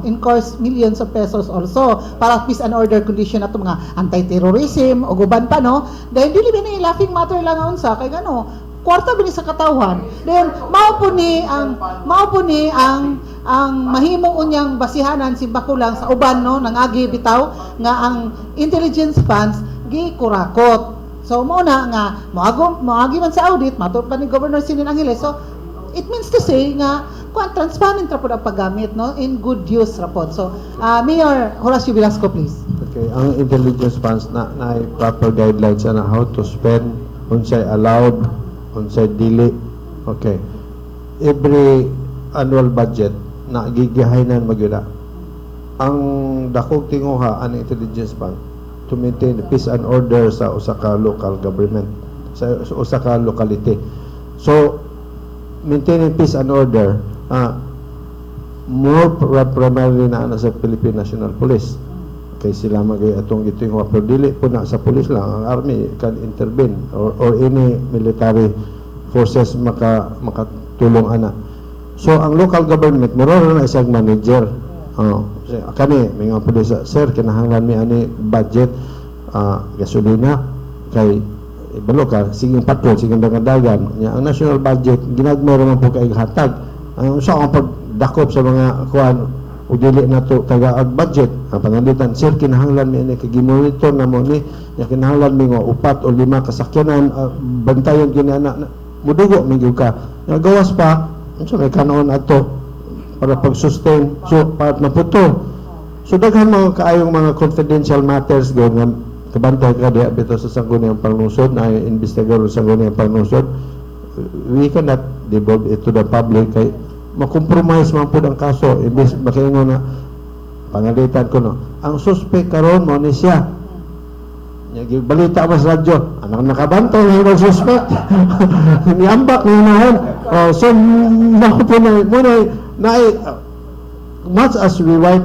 incurs millions of pesos also para peace and order condition ato mga anti-terrorism o guban pa, no. Dahil dili ba na laughing matter lang unsa kay ngano kwarta bini sa katawhan. Then mao po ni ang mahimong unyang basihanan si Bakulang sa uban, no, nangagi bitaw nga ang intelligence funds gikurakot. So mo na nga moagi man sa audit matud pa ni Governor Sinin Angeles. So it means to say nga transparent ra pud ang paggamit, no, in good use ra pod. So Mayor Horacio Velasco, please. Okay, ang intelligence funds na proper guidelines na how to spend, unsay allowed, unsay dili. Okay. Every annual budget na gigihaynan magyud. Ang dakong tinguha ang intelligence fund to maintain peace and order sa usa ka local government, sa usa ka locality. So maintaining peace and order more primarily na sa Philippine National Police. Kay sila magay atong gitinguha pero dili po na sa police lang, ang army can intervene or any military forces makatulong ana. So ang local government moro na isang manager. Kani mga pulis, sir, kinahanglan mi ani budget gasolina kay ibalo ka sige patrol sige dagan nya ang national budget ginagmay ra man po kay hatag ang sa ang pagdakop sa mga kuan ug dili nato tagaag budget ang panalitan sir kinahanglan mi ani kay gimonitor na mo ni nya kinahanglan mi nga 4 o 5 kasakyanan bantayon kini ana mudugo mi gyud ka nya gawas pa unsa may kanon ato para pag-sustain so para maputo so daghan mga kaayong mga confidential matters go nga kabantay ka diha bitaw sa sangguniang panglungsod na investigador sa sangguniang panglungsod we cannot devolve it to the public kay makompromise man pud ang kaso imbis makaingon na pangalitan ko no ang suspect karon mo ni siya balita mas radyo anang nakabantay na yung suspect niambak na hinahon so nakupo na much as we like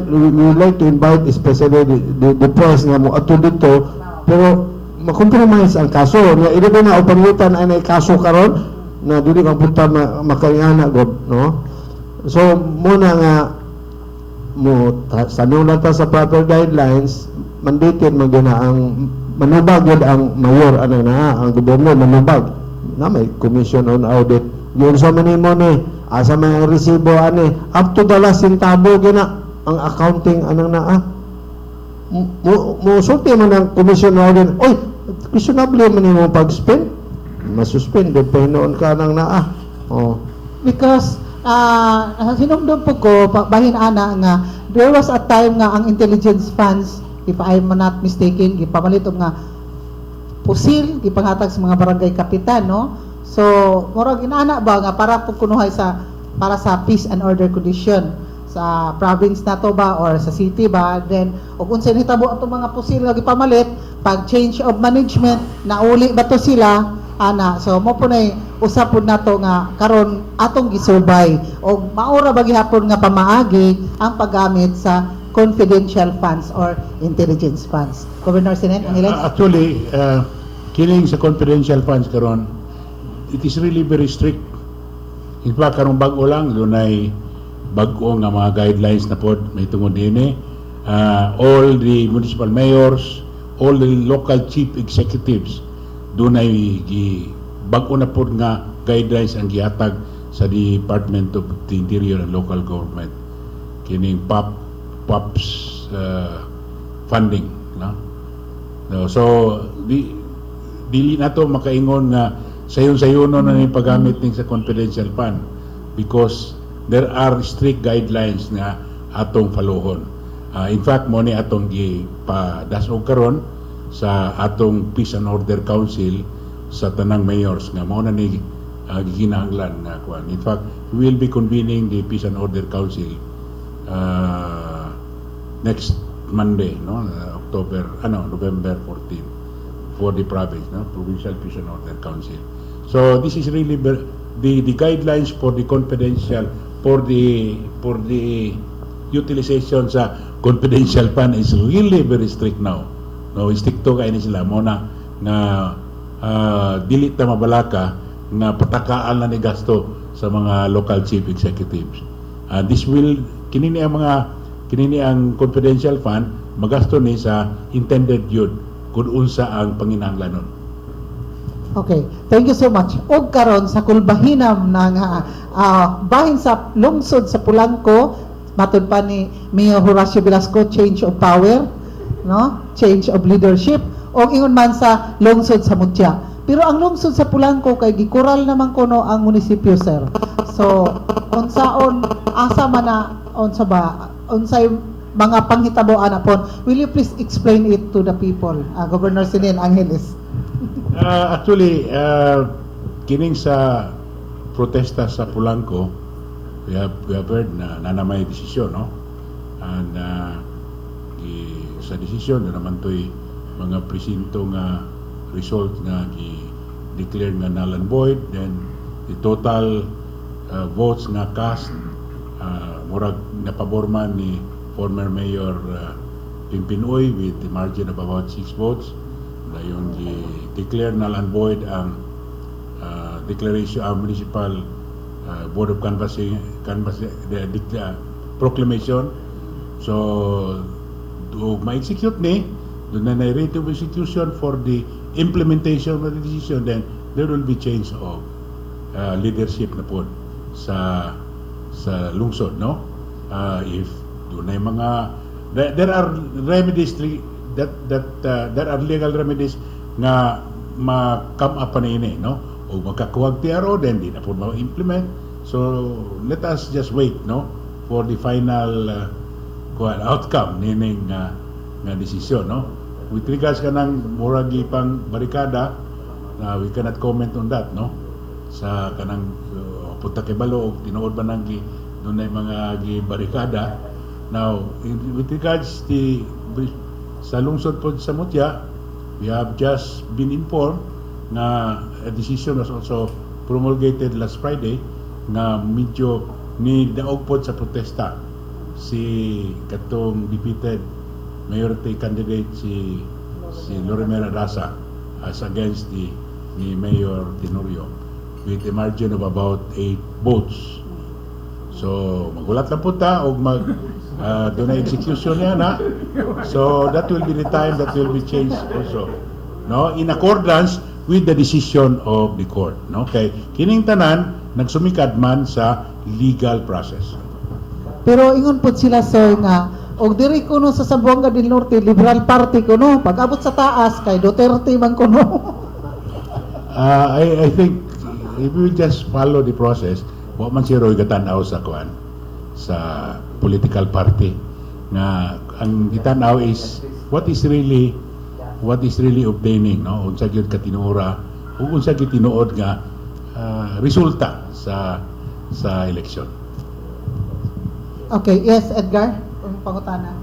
to invite especially the press nga mo ato dito pero makompromise ang kaso nga ilo na upangutan ay kaso karon na dili kang punta makaingana god no so muna nga mo sanulan ta sa proper guidelines mandated man gina ang manubag yun ang mayor ano na ang gobyerno manubag na may commission on audit yun sa manimo ni asa may resibo ani up to the last centavo gina ang accounting anang naa mo sulti man ang commission on audit oy questionable man nimo pag-spend masuspend pa hinoon ka nang naa Because hinumdum po ko bahin ana nga there was a time nga ang intelligence funds if I'm not mistaken gipamalit og nga pusil gipanghatag sa mga barangay kapitan no so murag inana ba nga para po kunuhay para sa peace and order condition sa province nato ba or sa city ba then ug unsay nahitabo ato mga pusil nga gipamalit pag change of management nauli ba to sila ana so mo po nay usap pud nato nga karon atong gisulbay og maura ba gihapon nga pamaagi ang paggamit sa confidential funds or intelligence funds. Governor Sinet, Angeles? Actually, kining sa confidential funds karon, it is really very strict. In fact, karong bag-o lang, dunay bag-o nga mga guidelines na pod may tungod dinhi. All the municipal mayors, all the local chief executives, dunay bag-o na pod nga guidelines ang gihatag sa Department of the Interior and Local Government. Kining POPs funding no? So dili nato makaingon nga sayon-sayono na ni paggamit ning sa confidential fund because there are strict guidelines nga atong followhon. In fact mo ni atong gipadasog karon sa atong Peace and Order Council sa tanang mayors nga mao na ni gikinahanglan nga kuan. In fact, we will be convening the Peace and Order Council next Monday, no, November 14 for the province, no, Provincial Peace and Order Council. So this is really the guidelines for the confidential for the utilization sa confidential fund is really very strict now. No, stricto kay ni sila mo na nga dili ta mabalaka na patakaan na ni gasto sa mga local chief executives. This will kinini ang confidential fund magasto ni sa intended yun kung unsa ang panginahanglanon. Okay, thank you so much. Og karon sa kulbahinam ng bahin sa lungsod sa Pulangco, matud pa ni Mayor Horacio Velasco, change of power, no? Change of leadership og ingon man sa lungsod sa Mutya. Pero ang lungsod sa Pulangco kay gikural naman kuno ang munisipyo, sir. So, unsaon asa man na unsa ba unsay mga panghitabo ana pon, will you please explain it to the people? Governor Sinin Angeles. Actually, kining sa protesta sa Pulangco, we have heard na nanamay desisyon, no? And sa desisyon na naman to'y mga presinto nga result nga declare nga null and void, then the total votes nga cast murag napaborman ni former Mayor Pimpinoy with the margin of about 6 votes. Dayon declare null and void ang declaration, municipal board of canvassing, proclamation. So to ma-execute ni, doon na rate of execution for the implementation of the decision, then there will be change of leadership na po sa lungsod, no? If doon na mga there are remedies that there are legal remedies nga ma-come up pa na ini, no? O magkakuwag PRO, then di na po ma-implement. So let us just wait, no, for the final outcome nining nga desisyon, no? With regards ka ng muragi pang barikada, we cannot comment on that, no? Sa kanang punta kay Balo, tinuod ba nang doon na mga barikada. Now, with regards sa lungsod po sa Mutya, we have just been informed na a decision was also promulgated last Friday na medyo ni daog po sa protesta si katong defeated mayority candidate si Lorimera Rasa as against ni Mayor Tenorio with a margin of about 8 votes. So magulat lang po ta og doon na execution niya na. So that will be the time that will be changed also, no, in accordance with the decision of the court, no? Kay kining tanan nagsumikad man sa legal process. Pero ingon po sila sir nga og diri kuno sa Zamboanga del Norte Liberal Party kuno pag-abot sa taas kay Duterte man kuno. I think if we just follow the process, wa man si Roy gatanaw sa kuan sa political party nga ang gitanaw is what is really obtaining, no, unsa gyud ka tinuora ug unsa gyud tinuod nga resulta sa election. Okay, yes Edgar, pangutana.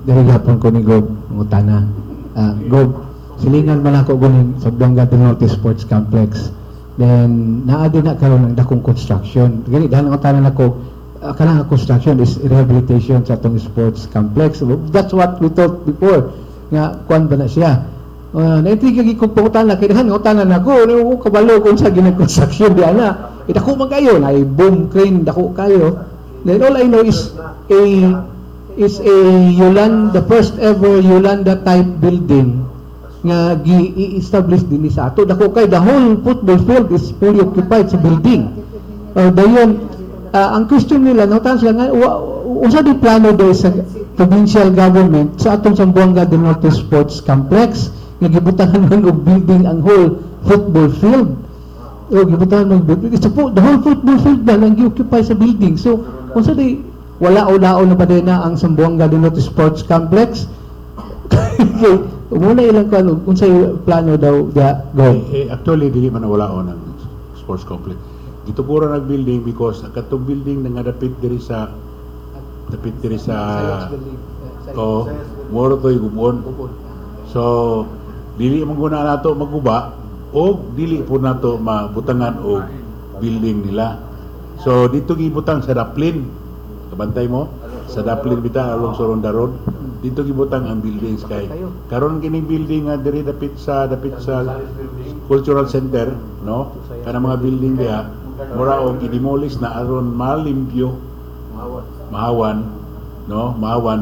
Dahil gapon ko ni Gob, ngutana. Gob, silingan man ako guning sa Zamboanga del Norte Sports Complex. Then, naadi na karon ng dakong construction. Gani, dahil ang ngutana nako, kanang construction is rehabilitation sa itong sports complex. That's what we thought before. Nga, kuan ba na siya? Naintriga kong pangutana, kaya dahan ngutana na ko, kabalo kung sa ginag-construction di ana. Dako man kayo, na boom crane, dako kayo. Then all I know is a Yolanda, the first ever Yolanda type building nga gi-establish din sa ato. Dako kay the whole football field is fully occupied sa building. Dayon ang question nila no tan sila nga usa di plano daw sa provincial government sa atong Zamboanga del Norte Sports Complex nga gibutahan man og building ang whole football field. O gibutahan man building. The whole football field na lang gi-occupy sa building. So unsa di wala ulao na pa din na ang Zamboanga del Norte Sports Complex. Muna ilang kung unsay plano daw go. Actually dili man wala ang sports complex. Dito puro nag-building because katong building nga dapit diri sa moro toy gubon. So dili man guna nato maguba o dili po nato mabutangan og building nila. So dito gibutang sa Daplin. Kabantay mo sa Daplin bita along Soronda Road. Dito gibutang ang buildings kay karon kini building nga diri dapit sa cultural center, no, kana mga building diha mura og gidemolish na aron malimpyo mahawan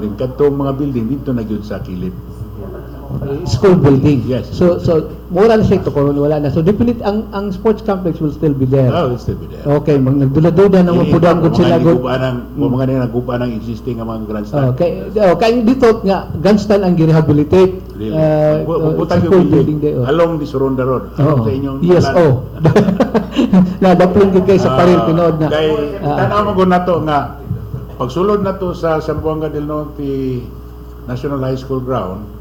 din kadtong mga building dito na gyud sa kilid. School building. Yes. So mura na siya ito kung wala na. So definite ang sports complex will still be there. Oh, it's still be there. Okay, nagdula-dula nang mapudang gud sila gud. Mga naguba ng existing nga mga grandstand. Okay, dito nga grandstand ang gi-rehabilitate. Butang yung building along the Soronda Road. Along sa inyong yes, na daplong gid kay sa paril pinod na. Kay tanaw mo nato nga pagsulod nato sa Zamboanga del Norte National High School ground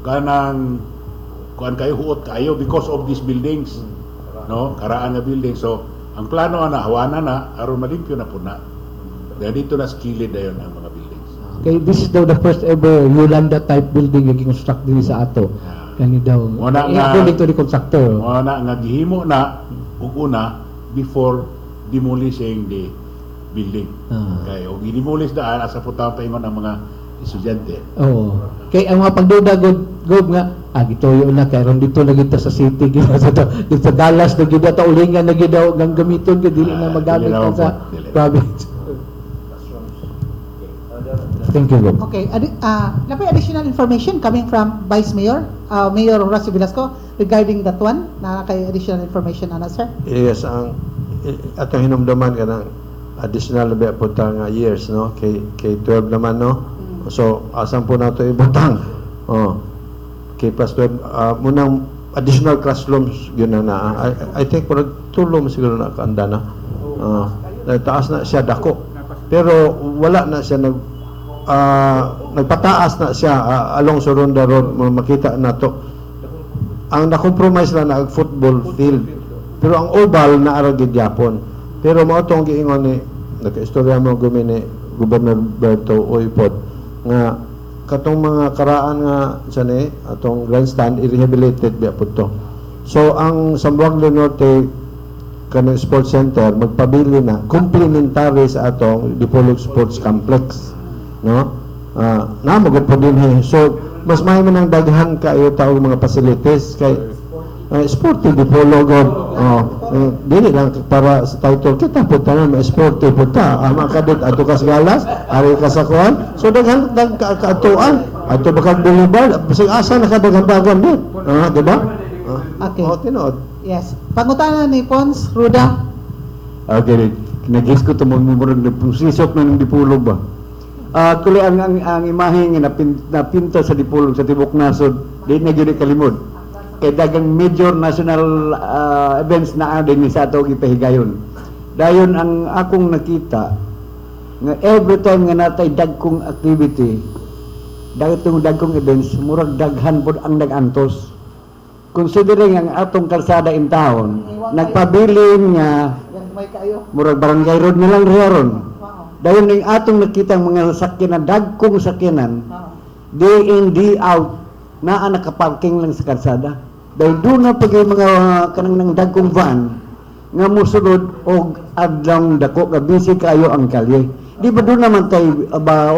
kanang kuan kayo huot kayo because of these buildings, no, karaan nga building. So ang plano na hawana na aron malimpyo na pud na dahil dito na skilled dayon ang mga buildings. Okay, this is daw the first ever Yolanda type building nga gi-construct din sa ato. Kani daw according to the constructor. Wala nga gihimo na ug una before demolishing the building. Kay og i-demolish daan asa putaw paingon ang mga estudyante. Kay ang mga pagduda gud gob nga gituyo na kay ron dito na kita sa city gid sa Dallas na gid ta ulingan na gid daw ang gamiton gid dili na magamit Dili ka na sa po, dili. province. Thank you, gob. Okay, napay additional information coming from Vice Mayor, Mayor Horacio Velasco regarding that one. Na kay additional information ana sir. Yes, ang atong hinumduman ka ng additional ba po nga years, no? Kay 12 naman, no? So, asan po nato ibutang? Oh. Kay plus 12, munang additional classrooms yun na. I think po nagtulong siguro na kaanda na. Taas na siya dako. Pero wala na siya nagpataas na siya along Soronda Road, makita na to. Ang na-compromise na football field. Pero ang oval na aragid Japon. Pero mao tong giingon ni naka-istorya mo gumini Governor Berto Uipod nga katong mga karaan nga sani atong grandstand i-rehabilitate biya pud to. So ang Zamboanga del Norte kanang sports center magpabili na complementary sa atong Dipolog Sports Complex, no? Na magud po din so mas may man ang daghan kayo taong mga facilities kay sporty Dipolog dili lang para sa title kita po tanan may sporty po ta ama kadit ato kas galas ari ka sa kuan so daghan kaatuan ato bakag boulevard bisag asa nakadaghan-dagan din di ba? Okay. Tinuod. Yes. Pangutana ni Pons Ruda. Okay, nagis ko ito magmumurag na pusisok na ng Dipolog ba? Kuli ang imahe nga napinta sa Dipolog sa Tibok Nasod, di na yun kalimod. Kaya dagang major national events na din sa ato ipahigayon. Dayon ang akong nakita, nga every time nga natay dagkong activity, dagkong events, murag daghan po ang nagantos. Considering ang atong kalsada in town, nagpabilin nga May kayo. murag barangay road na lang riyaron. Dayon ning atong nakita ang mga sakyanan, dagkong sakyanan, day in, day out, naa nakaparking lang sa kalsada. Dahil doon na pag mga kanang nang dagkong van, nga musulod og adlang dako nga busy kayo ang kalye. Di ba doon naman tayo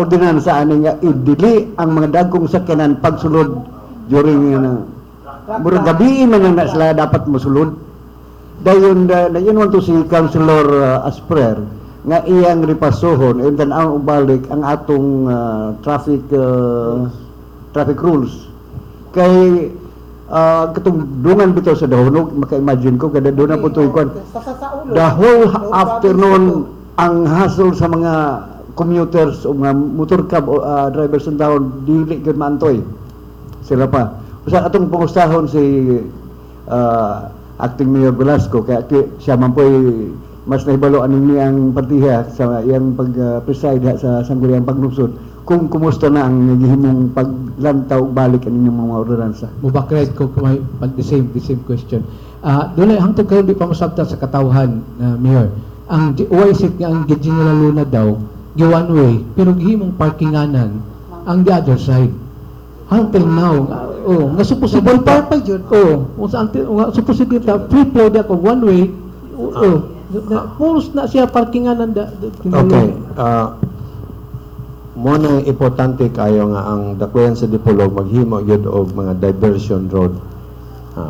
ordinansa ani nga idili ang mga dagkong sakyanan pagsulod during murag gabi man na sila dapat musulod. Dayon man to si Councilor Asprer nga iyang ripasuhon and then ang ubalik ang atong traffic rules kay katong dungan bitaw sa dahonog maka-imagine ko kada doon na po to ikon the whole afternoon ang hassle sa mga commuters o mga motor cab drivers in town dili gyud maantoy sila pa usa atong pangustahon si acting Mayor Velasco kaya siya man po'y mas nahibalo aning niyang partiha sa iyang pag-preside sa sangguniang paglungsod kung kumusta na ang gihimong paglantaw balik ang inyong mga ordinansa. Mubakred ko may the same question. Dulay hangtod kayo di pa masabtan sa katawhan Mayor. Ang isip nga ang General Luna daw gi one way pero gihimong parkinganan ang the other side. Until now, nga supposable pa pa jud. Supposable ta free flow da ko one way. Pulos na siya parkinganan da. Okay. Mo na importante kayo nga ang dakwayan sa Dipolog maghimo gyud og mga diversion road.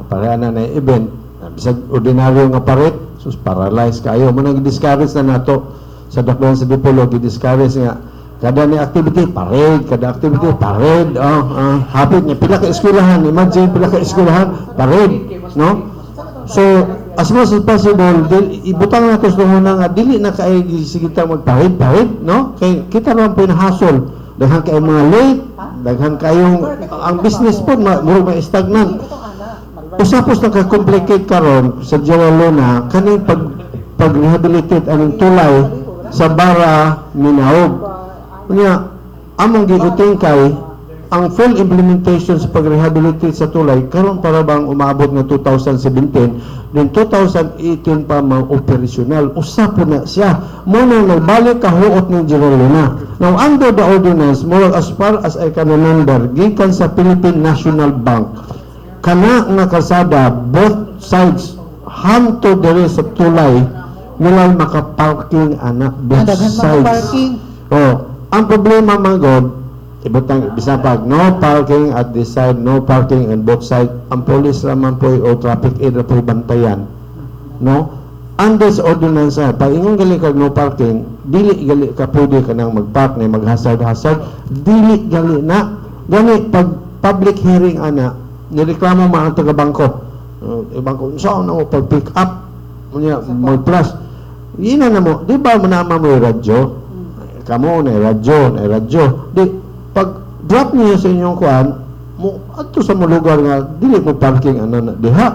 Para na event bisag ordinaryo nga paret sus paralyze kayo mo nang discourage na nato sa dakwayan sa Dipolog i-discourage nga kada ni activity parade hapit niya pila ka eskwelahan imagine pila ka eskwelahan parade no so as much as possible ibutang nato sa nga dili na kay sigita magparade no kay kita naman po hasol daghan kay mga late daghan kayong ang business po murag ma-stagnant usapos naka-complicate karon sa General Luna kaning pag-rehabilitate anong tulay sa Bara Minaog unya among giuting kay ang full implementation sa pag-rehabilitate sa tulay karon para bang umaabot nga 2017 then 2018 pa ma-operational usap na siya muna nagbalik kahuot ng General Luna now under the ordinance more as far as I can remember gikan sa Philippine National Bank kana nga kalsada both sides hanto dere sa tulay wala makaparking ana both sides ang problema man god ibutang bisan pag no parking at this side, no parking on both side, ang police raman po o traffic aid na po bantayan, no, under sa ordinance pa ingon gali kag no parking, dili gali ka pwede ka nang magpark na maghasard dili gali na gani pag public hearing ana nireklamo man ang taga bangko, bangko saan na mo pag pick up mag plus ina na mo, di ba manama mo yung radyo, kamo na radyo di pag drop niyo sa inyong kuan mo adto sa mo lugar nga dili mo parking ana na diha,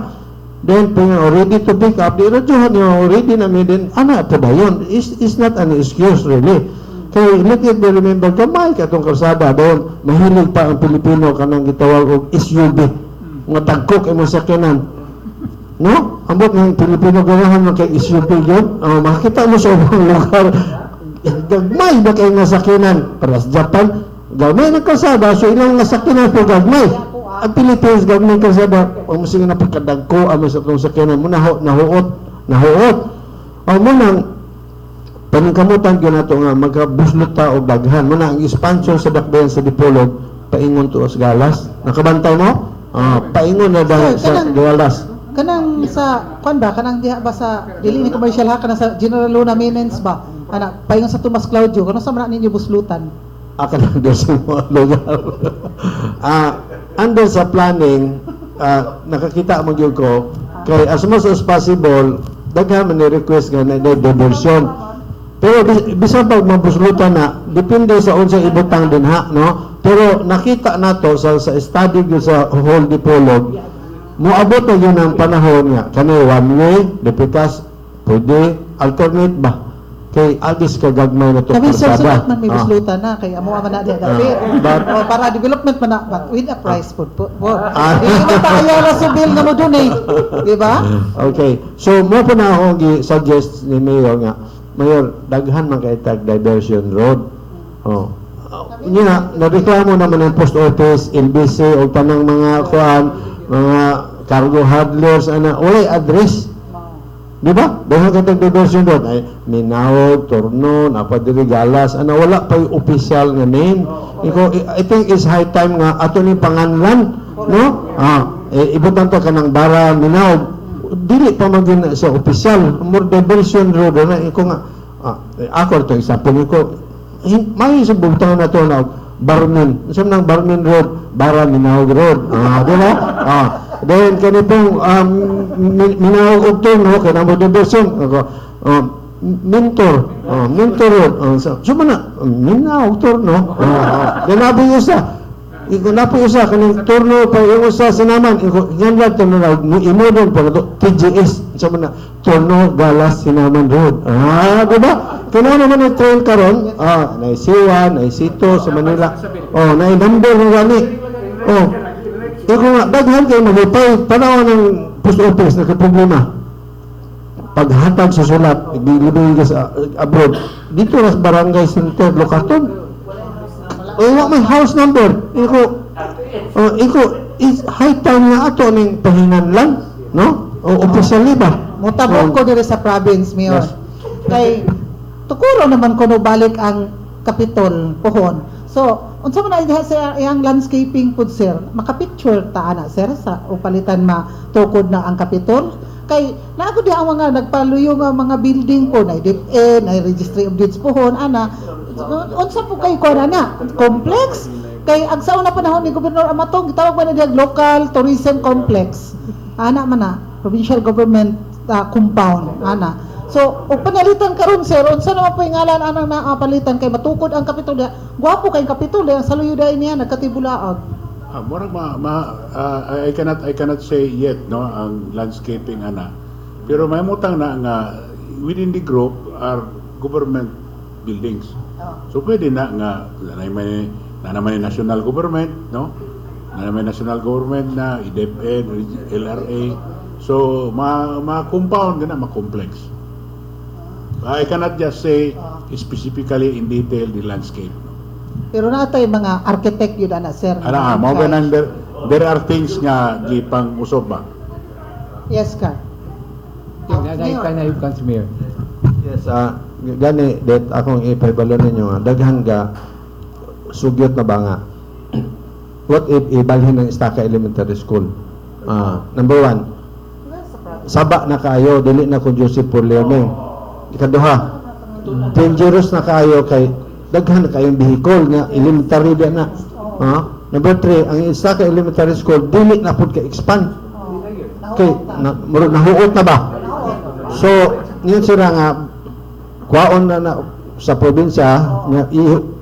then pag ready to pick up di radyohan niyo ready na mi din ana po dayon is not an excuse really. Kay let it be remember gamay katong kalsada dayon mahilig pa ang Pilipino kanang gitawag og SUV nga dagkok imong sakyanan, no, ambot ng Pilipino ganahan man kay SUV gyud, makita mo sa ubang lugar gagmay ba kay nga sakyanan para sa Japan gamay ng kalsada, so ilang nasakyanan po gagmay. Ang Philippines, gagmay ng kalsada, ang musing na pagkadagko, ang sa itong sakyanan mo, nahuot. Ang munang, paningkamutan ko na ito nga, magkabuslot ta o daghan. Muna, ang expansion sa dakbayan sa Dipolog, paingon to sa galas. Nakabantay mo? Paingon na dahil sa galas. Kanang sa kuan ba kanang diha ba sa dili ni commercial ha kanang sa General Luna Maintenance ba ana paingon sa Tomas Claudio kanang sa man ninyo buslutan Akan under sa mga lugar. Under sa planning, nakakita mo yun ko, kay as much as possible, daghan man ni-request nga na diversion. Pero bisan pag mabuslutan na, depende sa unsa ibutang din ha, no? Pero nakita nato sa study yun sa whole Dipolog, moabot na yun ang panahon nga, kani one way, depitas, pwede, alternate ba? Kay agis ka gagmay na to kami sa kalsada. sulat man may buslutan na kay amo man na diha para development man na but with a price po di ba tayo na sa bill na mo donate di ba? Okay, so mo po na ako gi-suggest ni Mayor nga, Mayor, daghan man kay tag diversion road. Nareklamo naman ang post office, LBC o tanang mga kuan, mga cargo handlers ana, walay address. Di ba? Dahil ka tag-diversion road ay Minawag, Torno, Napadiri, Galas, ana wala pa yung official nga name. I think it's high time nga ato ni panganlan, no? Ibutan to ka ng Bara, Minawag, dili pa magin sa official, more diversion road na iko nga ako to example ko may subutang na to na Barmin, isang ng Barmin Road, Bara, Minawag Road, di ba? Then kanipong Minawag og Torno kay namo diversion mentor road so mana Minawag Torno then abi usa napo usa kaning Torno pa yung usa sinaman yan to na imo don pa to TGS sa mana Torno Galas Sinaman Road di ba kano naman ang train karon na C1 na C2 sa Manila na number ng gani iko nga, daghan kayo magipay, panahon ng post office, nagka-problema. Paghatag sa sulat, ibigay ka sa abroad, dito na sa barangay center, Locaton. May house number. Iko, is high time nga ato ng pahinganlan, no? O officially ba? Mutabok ko dire sa province, Mayor. Yes. Kay tukuro naman ko no balik ang Kapitol pohon. So, unsa man diha sa iyang landscaping pud sir, makapicture ta ana sir sa upalitan matukod na ang Kapitol. Kay naako diha ang mga nagpaluyo nga mga building po na DepEd, na Registry of Deeds pohon ana. Unsa po kay ko ana? Complex. Kay ang sa una panahon ni Gobernador Amatong gitawag man na diha local tourism complex. Ana man na provincial government compound ana. So, og panalitan karon sir, unsa naman po yung ngalan anang naapalitan kay matukod ang Kapitol diha. Gwapo kay Kapitol ang saluyo dai niya nagkatibulaag. Murag I cannot say yet no ang landscaping ana. Pero may mutang na nga within the group are government buildings. So pwede na nga na naman national government no. Na naman national government na DepEd, LRA. So ma-compound na ma-complex. I cannot just say specifically in detail the landscape. Pero natay mga architect yun ana sir. Mao ganang there are things nga gipang usob ba. Yes ka. Can I Mayor? Yes, gani, that akong ipabalo ninyo nga, daghan ga, sugyot na ba nga, what if ibalhin ng Estaca Elementary School? Number one, saba na kayo, dili na conducive for learning. Ikaduha, dangerous na kayo kay daghan na kayong vehicle nga elementary din na. Number 3, ang Estaca Elementary School dili na pud ka expand. Okay, nahuot na ba? So, yun sila nga kwaon na sa probinsya nga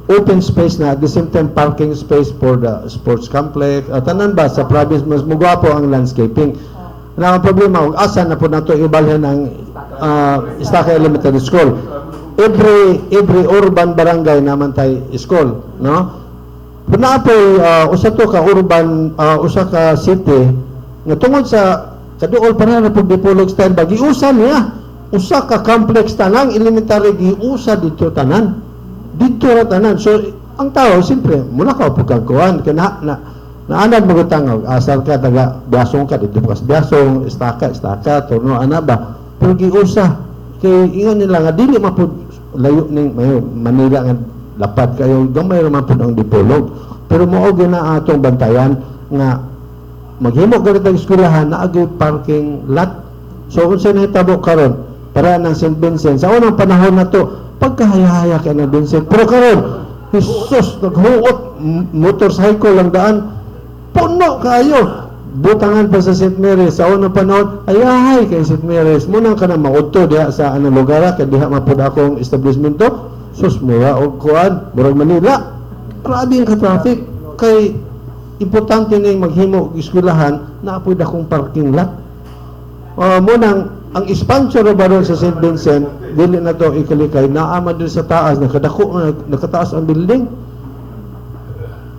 open space na at the same time parking space for the sports complex. Tanan ba sa province mas mugwapo ang landscaping. Na ang problema ug asa na pud nato ibalhin ang Estaca Elementary School. Every urban barangay naman tay school, no? Puna po usa to ka urban usa ka city nga tungod sa kaduol pa na pud Dipolog style ba giusa niya usa ka complex tanang elementary giusa dito tanan. Dito ra tanan. So ang tao siyempre muna ka pud kang kuan kana naanad mo tangog asar ka taga Biasong ka dito bukas Biasong Estaca turno ana ba pero giusa kay ingon nila nga dili mapud layo ning Manila nga lapad kayo gamay ra man pud ang Dipolog pero mao gina atong bantayan nga maghimo ganit ang eskwelahan na agi parking lot. So unsa nahitabo karon para ng St. Vincent sa unang panahon na to pagkahaya-haya kay ng Vincent pero karon Jesus naghuot motorcycle lang daan puno kayo butangan pa sa St. Mary's sa unang panahon ayahay kay St. Mary's muna ka na maudto diha sa anong lugar kay diha mapud akong establishmento sus mura og kuan murag Manila grabe ang ka-traffic kay importante ning maghimo og eskwelahan na apoy dakong parking lot. Munang ang expansion baron sa St. Vincent dili na to ikalikay naama din sa taas nakataas ang building.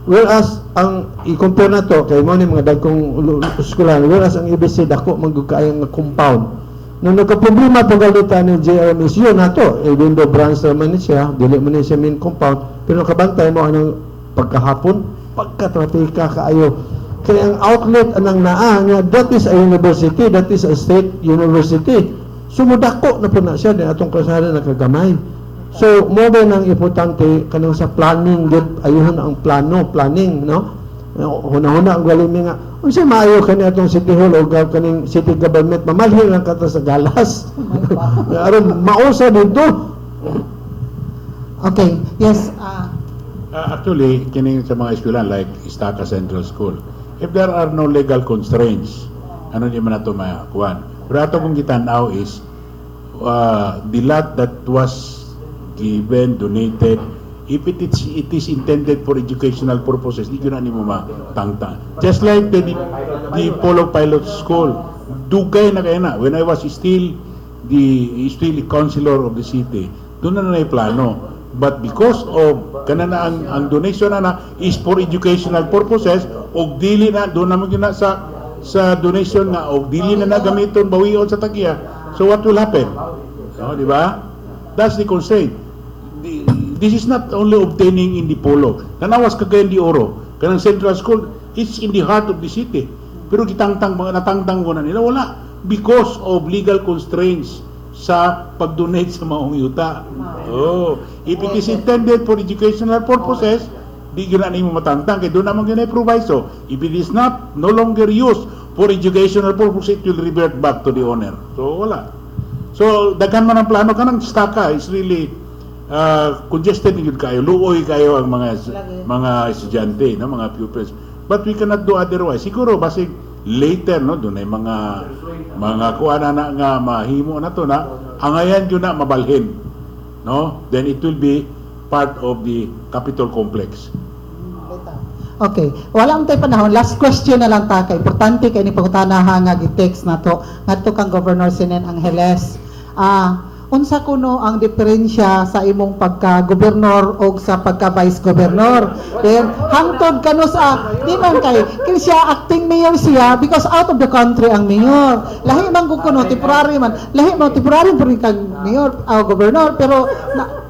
Whereas ang i-compare na to kay mo ni mga dagkong eskwelahan whereas ang IBC dako magkayang compound. Nung nagka-problema pagalita ni JRMS yun na to even though branch naman siya dili man siya main compound pero kabantay mo anong pagkahapon pagka-trafika kaayo kaya ang outlet anang naa nga that is a university, that is a state university sumudako na po na siya din atong kalsada nakagamay so mo ba nang importante kanang sa planning ayuhan ang planning no huna-huna ang galimi nga unsa maayo kani atong city hall o kaning city government mamalhin lang kata sa galas aron mausa dito. Okay, yes, Actually, kining sa mga eskwelahan like Estaca Central School, if there are no legal constraints, ano di man nato makuan. Pero ato kong gitanaw is the lot that was given, donated, if it is intended for educational purposes, di ko na nimo matangtang. Just like the Polo Pilot School, dugay na kaya na. When I was still the councilor of the city, doon na plano. But because of kanana ang donation na is for educational purposes og dili na doon naman yun na sa donation nga og dili na nagamiton bawion sa tagya. So what will happen? No, di ba? That's the constraint. This is not only obtaining in Dipolog. Nanawas Cagayan de Oro, kanang Central School, it's in the heart of the city. Pero natangtang ko na nila wala because of legal constraints sa pag-donate sa maong yuta. If it is intended for educational purposes, di yun na nimo matangtang kay doon naman yun ay proviso. If it is not no longer used for educational purposes, it will revert back to the owner. So wala. So daghan man ang plano kanang Estaca is really congested yun kayo, luoy kayo ang mga estudyante, no, mga pupils. But we cannot do otherwise. Siguro basig later no doon ay mga kuana na nga mahimo na to na angayan yun na mabalhin, no, then it will be part of the Capitol complex. okay, wala ang tayo panahon. Last question na lang ta kay importante kay ni pangutanaha nga gi-text nato ngadto kang Governor Senen Angeles. Unsa kuno ang diferensya sa imong pagka-gobernador o sa pagka-vice governor? Then hangtod kano sa di man kay siya acting mayor siya because out of the country ang mayor. Lahi man gud kuno temporary man. Lahi man temporary pa rin kang mayor o governor pero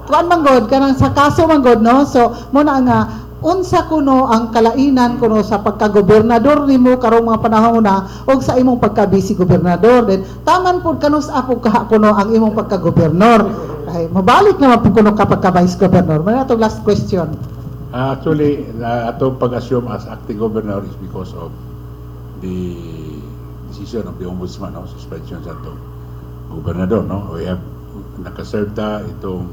kuan man gud kanang sa kaso man gud no. So muna nga unsa kuno ang kalainan kuno sa pagka-gobernador nimo karong mga panahon na o sa imong pagka-vice gobernador then taman pud kano sa apog kaha kuno ang imong pagka-gobernador ay mabalik na pud kuno ka pagka-vice governor. May atong last question. Actually, atong pag-assume as acting governor is because of the decision of the ombudsman, no? Suspension sa itong gobernador, no? We have nakaserve ta itong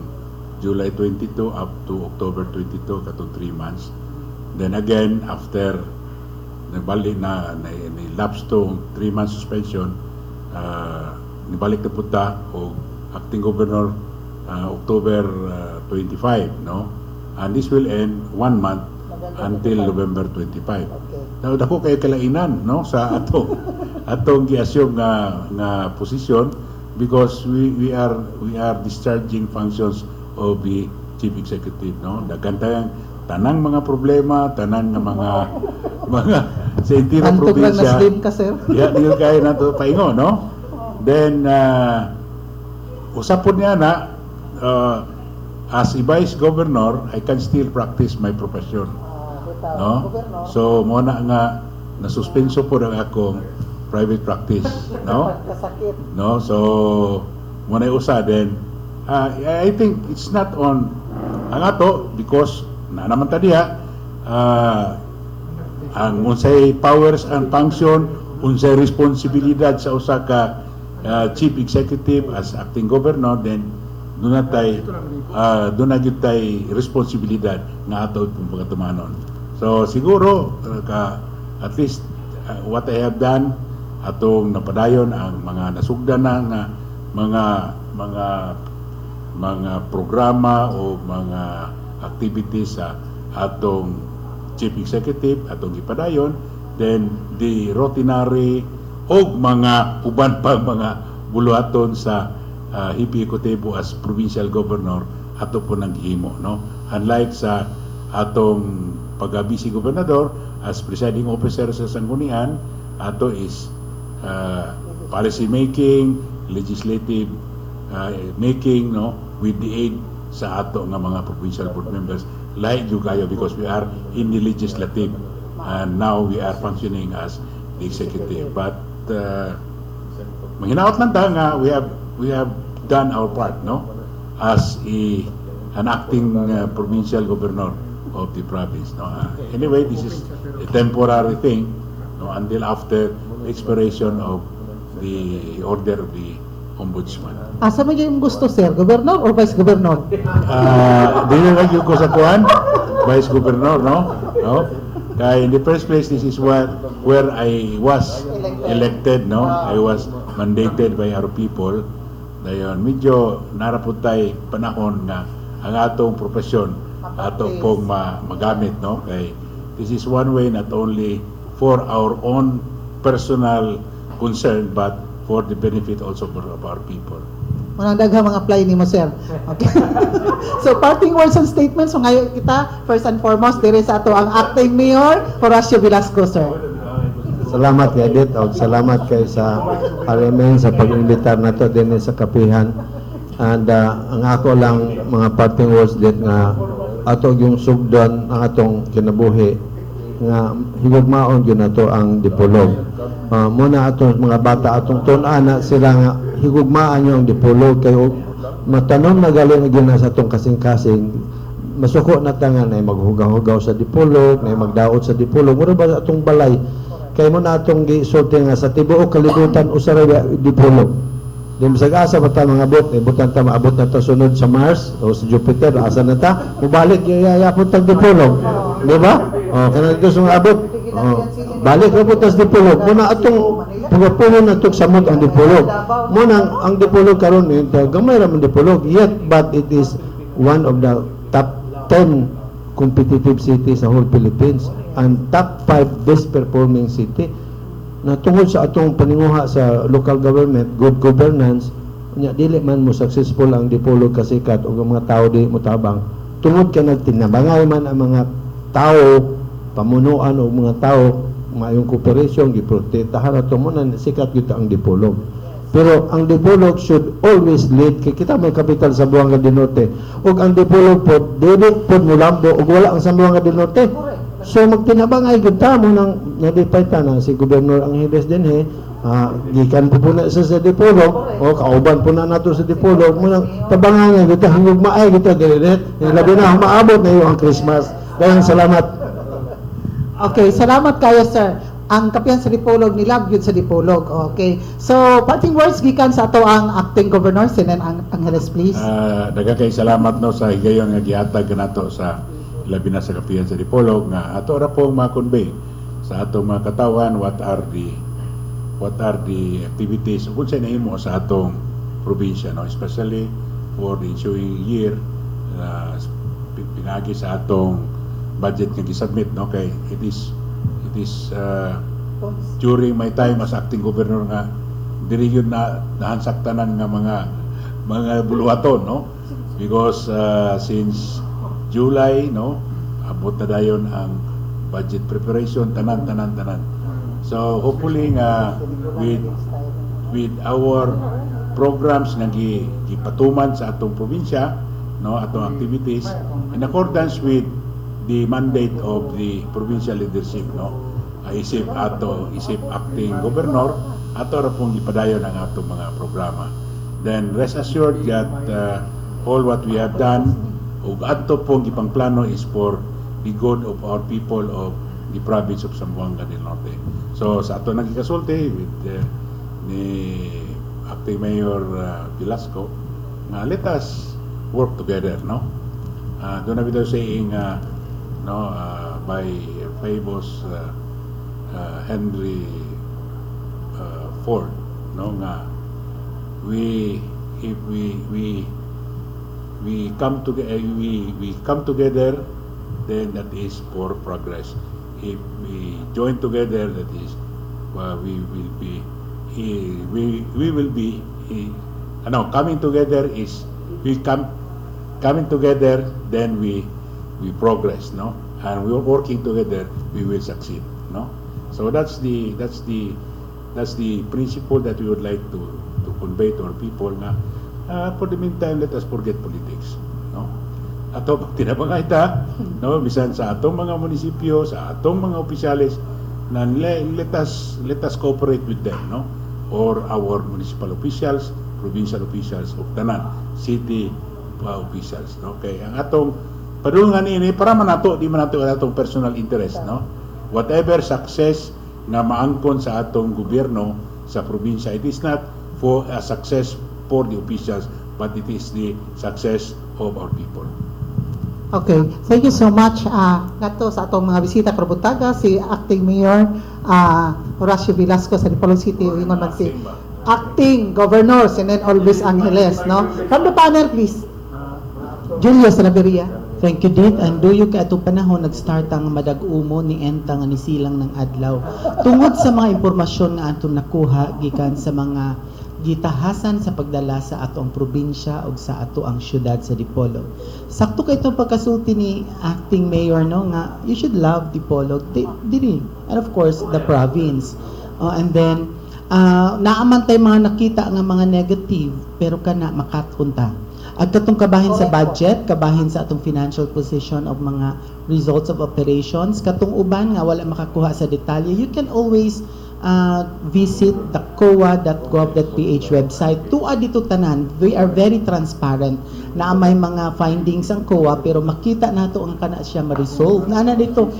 July 22 up to October 22, katong 3 months. Then again, after nabalik na lapse tong 3 months suspension, nibalik na punta o acting governor October 25, no? And this will end 1 month until November 25. Now, dako kay kalainan, no, sa atong gi-assume nga posisyon, because we are discharging functions of the chief executive, no. Dagantang tanang mga problema, tanang nga mga sa entire Antog lang na probinsya. slim ka, sir. Yeah, di kaya nato paingo, no? Then usapon niya na as a vice governor, I can still practice my profession. No? So mo na nga nasuspenso po ang akong private practice, no? No, so mo na usa then I think it's not on ang ato because na naman ta diha ang unsay powers and function, unsay responsibilidad sa usa ka chief executive as acting governor, then doon na gyud tay responsibilidad nga ato itong pagkatumanon. So siguro at least what I have done atong napadayon ang mga nasugdan na nga mga programa o mga activities sa atong chief executive atong gipadayon, then the routinary og mga uban pa mga buluhaton sa Hipi Ecotebo as provincial governor ato po nang gihimo, no? Unlike sa atong pag-vice gobernador as presiding officer sa Sanggunian, ato is policy making, legislative making, no, with the aid sa ato nga mga provincial board members like you kayo, because we are in the legislative and now we are functioning as the executive. But mahinaot lang ta nga we have done our part, no, as an acting provincial governor of the province, no. Anyway, this is a temporary thing, no, until after the expiration of the order of the ombudsman. Asa mo yung gusto, sir? Governor or vice governor? Dinagag yung ko sa kuhan, vice governor, no? No? Kaya in the first place, this is where I was elected, no? I was mandated by our people. Dayon, medyo naraputay panahon nga ang atong profesyon ato pong magamit, no? Kay this is one way not only for our own personal concern but for the benefit also of our people. Unang daghang mga apply ni mo, sir. Okay. So, parting words and statements. So, ngayon kita, first and foremost, dire sa ato ang acting mayor, Horacio Velasco, sir. Salamat kay Edith o salamat kay sa Parliament sa pag-imbitar nato din sa kapihan. And ang ako lang mga parting words din nga ato yung sugdan ang atong kinabuhi nga higugmaon gyud nato ang dipolog. Muna atong mga bata atong tun-ana sila nga higugmaan yung dipolog kayo matanom na galing gyud na sa atong kasing-kasing. Masuko na tangan ay maghugaw-hugaw sa dipolog, na magdaot sa dipolog. Mura ba atong balay kay mo na atong gisulti nga sa tibuok kalibutan usa ra dipolog. Di masag-asa pa ta mga bot, butan ta maabot na ta sunod sa Mars o sa Jupiter, asa na ta? Mubalik yayapon tag dipolog. Di ba? O kana dito sa abot. Balik ra po tas dipolog. Muna atong pagapuno na tok samot ang dipolog. Muna ang dipolog karon gamay ra man dipolog, yet but it is one of the top 10 competitive cities sa whole Philippines and top 5 best performing city na tungod sa atong paninguha sa local government, good governance, nya dili man mo successful ang dipolog kasikat o ang mga tao di mo tabang tungod ka nagtinabangay man ang mga tao, pamunuan o mga tao mayong cooperation giprotektahan ato mo na sikat gyud ang dipolog. Pero ang dipolog should always lead kay kita may kapital sa Buanga del Norte ug ang dipolog pod dili pod mulambo ug wala ang Sambuanga del Norte. So magtinabangay gud ta mo nang nadipay ta na si Gobernador Angeles dinhi gikan po na sa dipolog o kauban po na nato sa dipolog mo nang tabangan gud ta hingog maay gud ta dili labi na maabot na yung ang Christmas Dayon salamat. Okay, salamat kayo, sir. Ang kapihan sa Dipolog ni Love yun sa Dipolog. Okay. So, parting words gikan sa ato ang acting governor Sinen Angeles, please. Daghang kay salamat no sa higayon nga gihatag kanato sa labi na sa kapihan sa Dipolog nga ato ra pong ma-convey sa atong mga katawan what are the activities kung sa nahimo sa atong probinsya, no, especially for the ensuing year pinagi sa atong budget nga gisubmit, no, kay it is during my time as acting governor nga diri yun na nahansak tanan nga mga buluhaton, no, because since July, no, abot na dayon ang budget preparation tanan. So hopefully nga with our programs nga gipatuman sa atong probinsya, no, atong activities in accordance with the mandate of the provincial leadership, no, isip acting governor ato ra pong gipadayon ang atong mga programa. Then rest assured that all what we have done ug ato pong gipangplano is for the good of our people of the province of Zamboanga del Norte. So sa ato nagikasulti with ni acting Mayor Velasco nga let us work together, no. Doon na bitaw saying by famous Henry Ford, no, nga if we come together, then that is for progress. If we join together, that is coming together is coming together, then we progress, no, and we are working together, we will succeed, no. So that's the principle that we would like to convey to our people nga for the meantime let us forget politics, no. Ato pag tinabangayta, no, bisan sa atong mga munisipyo, sa atong mga opisyalis na let us cooperate with them, no, or our municipal officials, provincial officials of tanan, city officials, no. Kay ang atong padulungan ini para manato di manato atong personal interest, no. Whatever success na maangkon sa atong gobyerno sa probinsya, it is not for a success for the officials, but it is the success of our people. Okay, thank you so much. Nato sa atong mga bisita Karabutaga, si Acting Mayor Horacio Velasco sa Dipolog City, ingon man si Acting Governor Sinen Always Angeles, no? From the panel, please. Julio Salaveria. Thank you, Dit. And do you kato panahon nag-start ang madag-umo ni Enta nga nisilang ng adlaw. Tungod sa mga impormasyon nga atong nakuha gikan sa mga gitahasan sa pagdala sa ato ang probinsya o sa ato ang syudad sa Dipolog. Sakto kay itong pagkasulti ni Acting Mayor, no, nga you should love Dipolog, diri, and of course the province. And then naaman tay mga nakita nga mga negative pero kana makatunta. At katong kabahin sa budget, kabahin sa atong financial position of mga results of operations, katong uban nga wala makakuha sa detalye, you can always visit the coa.gov.ph website. Tuwa dito tanan, we are very transparent na may mga findings ang COA pero makita nato ang kana siya ma-resolve. Nga dito,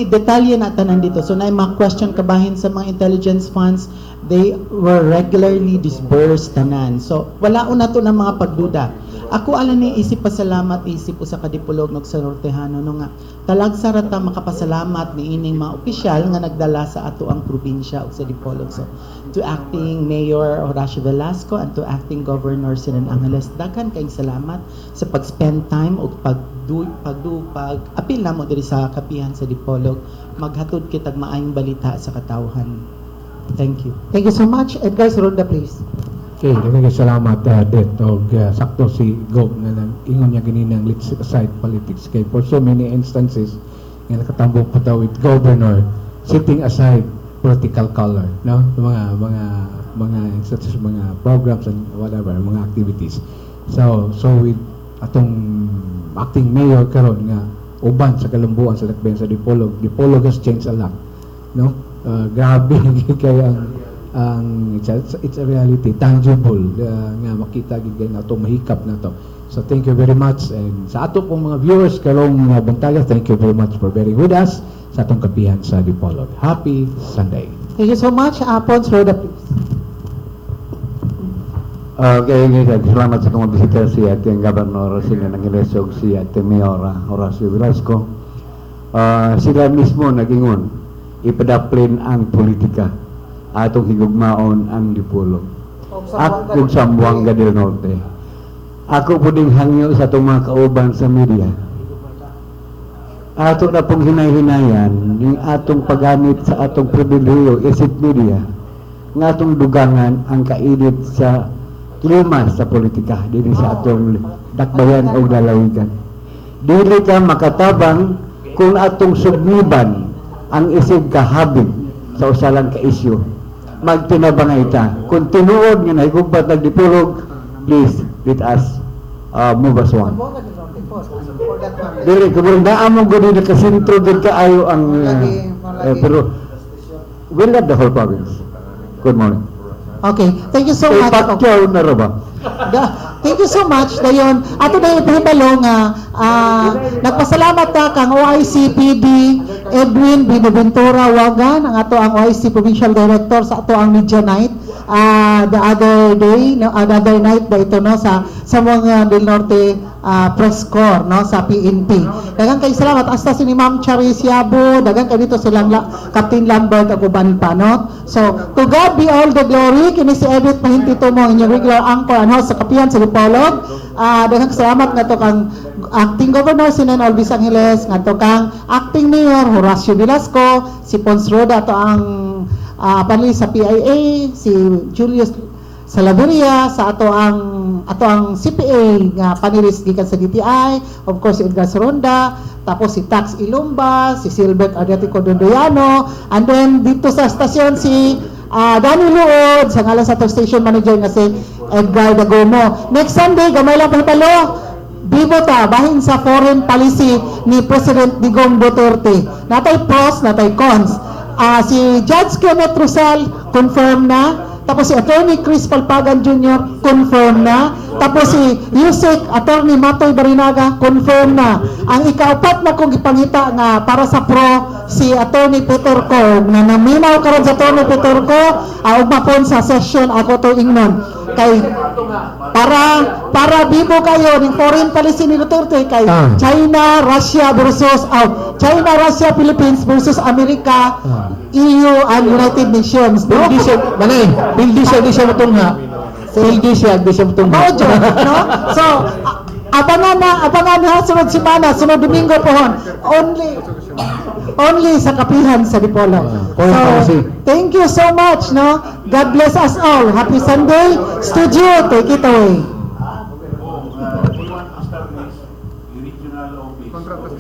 detalye na tanan dito. So na mga question kabahin sa mga intelligence funds, they were regularly disbursed tanan. So wala una to ng mga pagduda. Ako ala ni isip pasalamat isip usa ka Dipolog sa Nortehano no nga talagsa ra ta makapasalamat ni ining mga opisyal nga nagdala sa ato ang probinsya ug sa Dipolog. So to Acting Mayor Horacio Velasco and to Acting Governor Sinen Angeles, daghan kayong salamat sa pag-spend time ug pag-apil namo diri sa kapihan sa Dipolog. Maghatod kitag maayong balita sa katawhan. Thank you. Thank you so much. Edgar Ronda, please. Okay, daghang salamat Det og sakto si Gob nga ingon niya ganinang let's set aside politics kay for so many instances nga nakatambong pa daw with governor setting aside political color, no, mga such as mga programs and whatever mga activities. So with atong acting mayor karon nga uban sa kalambuan sa lakbayan sa Dipolog has changed a lot, no. Grabe kaya ang it's a reality, tangible, nga makita gid na to, mahikap na to. So thank you very much, and sa ato pong mga viewers karong buntaga, thank you very much for bearing with us sa atong kapihan sa Dipolog. Happy Sunday. Thank you so much. Pons Roda, please. Salamat sa itong bisita si ating Governor Sina ng Ilesog, si ating Mayor Horacio Velasco. Sila mismo nagingon ipadaplin ang politika atong higugmaon ang Dipolog at ug Zamboanga del Norte. Ako po ding hangyo sa itong mga kauban sa media. Ato na pong hinay-hinayan yung atong paggamit sa atong pribileyo isip media nga atong dugangan ang kainit sa klima sa politika dili sa atong dakbayan o dalawigan. Dili ka makatabang kung atong sugniban ang isip kahabig sa usalang ka isyu. Magtinabangay ta. Kung tinuod nga nahigugbat ng Dipolog, please let us move us on. Dili kung naamong gud na kasentro gud kaayo ang pero we love the whole province. Good morning. Okay, thank you so much. Pakyaw na ra ba? Thank you so much. Dayon, ato dayon pahibalo nga nagpasalamat ta kang OIC PD Edwin Binaventura Wagan, ang ato ang OIC Provincial Director sa ato ang Media Night. The other day, no, another night ba ito no sa mga del Norte press corps no sa PNP. Daghang kay salamat hasta si ni Ma'am Charis Yabo, daghang kay dito silang Captain Lambert ug uban pa no. So to God be all the glory. Kini si Edith Mahintito mo inyong regular anchor and host sa kapihan sa Dipolog. Daghang salamat nga to kang acting governor si Nen Alvis Angeles, nga to kang acting mayor Horacio Velasco, si Pons Roda to ang panli sa PIA, si Julius Salaveria, sa ato ang CPA nga panilis gikan sa DTI, of course si Edgar Soronda, tapos si Tax Ilumba, si Silbert Adriatico Dondoyano, and then dito sa stasyon si Danny Luod, sa ngalan sa ato station manager nga si Edgar Dagomo. Next Sunday, gamay lang pahipalo, bibo ta, bahin sa foreign policy ni President Digong Duterte. Natay pros, natay cons. Si Judge Kenneth Rosal, confirm na. Tapos si Attorney Chris Palpagan Jr., confirm na. Tapos si Yusek, Attorney Matoy Barinaga, confirm na. Ang ikaapat na kong ipangita nga para sa pro, si Attorney Peter Ko, na naminaw karon sa Attorney Peter Ko, ugmapon sa session ako to ingnon. Kay para bibo kayo ng foreign policy ni Duterte kay China, Russia versus China, Russia, Philippines versus America, EU and United Nations. No? Bildi siya di siya matungha. Bildi siya di siya matungha. No? So abangan na sunod semana, sunod Domingo pohon. Only sa kapihan sa Dipolog. So, thank you so much, no? God bless us all. Happy Sunday. Studio, take it away. Contrato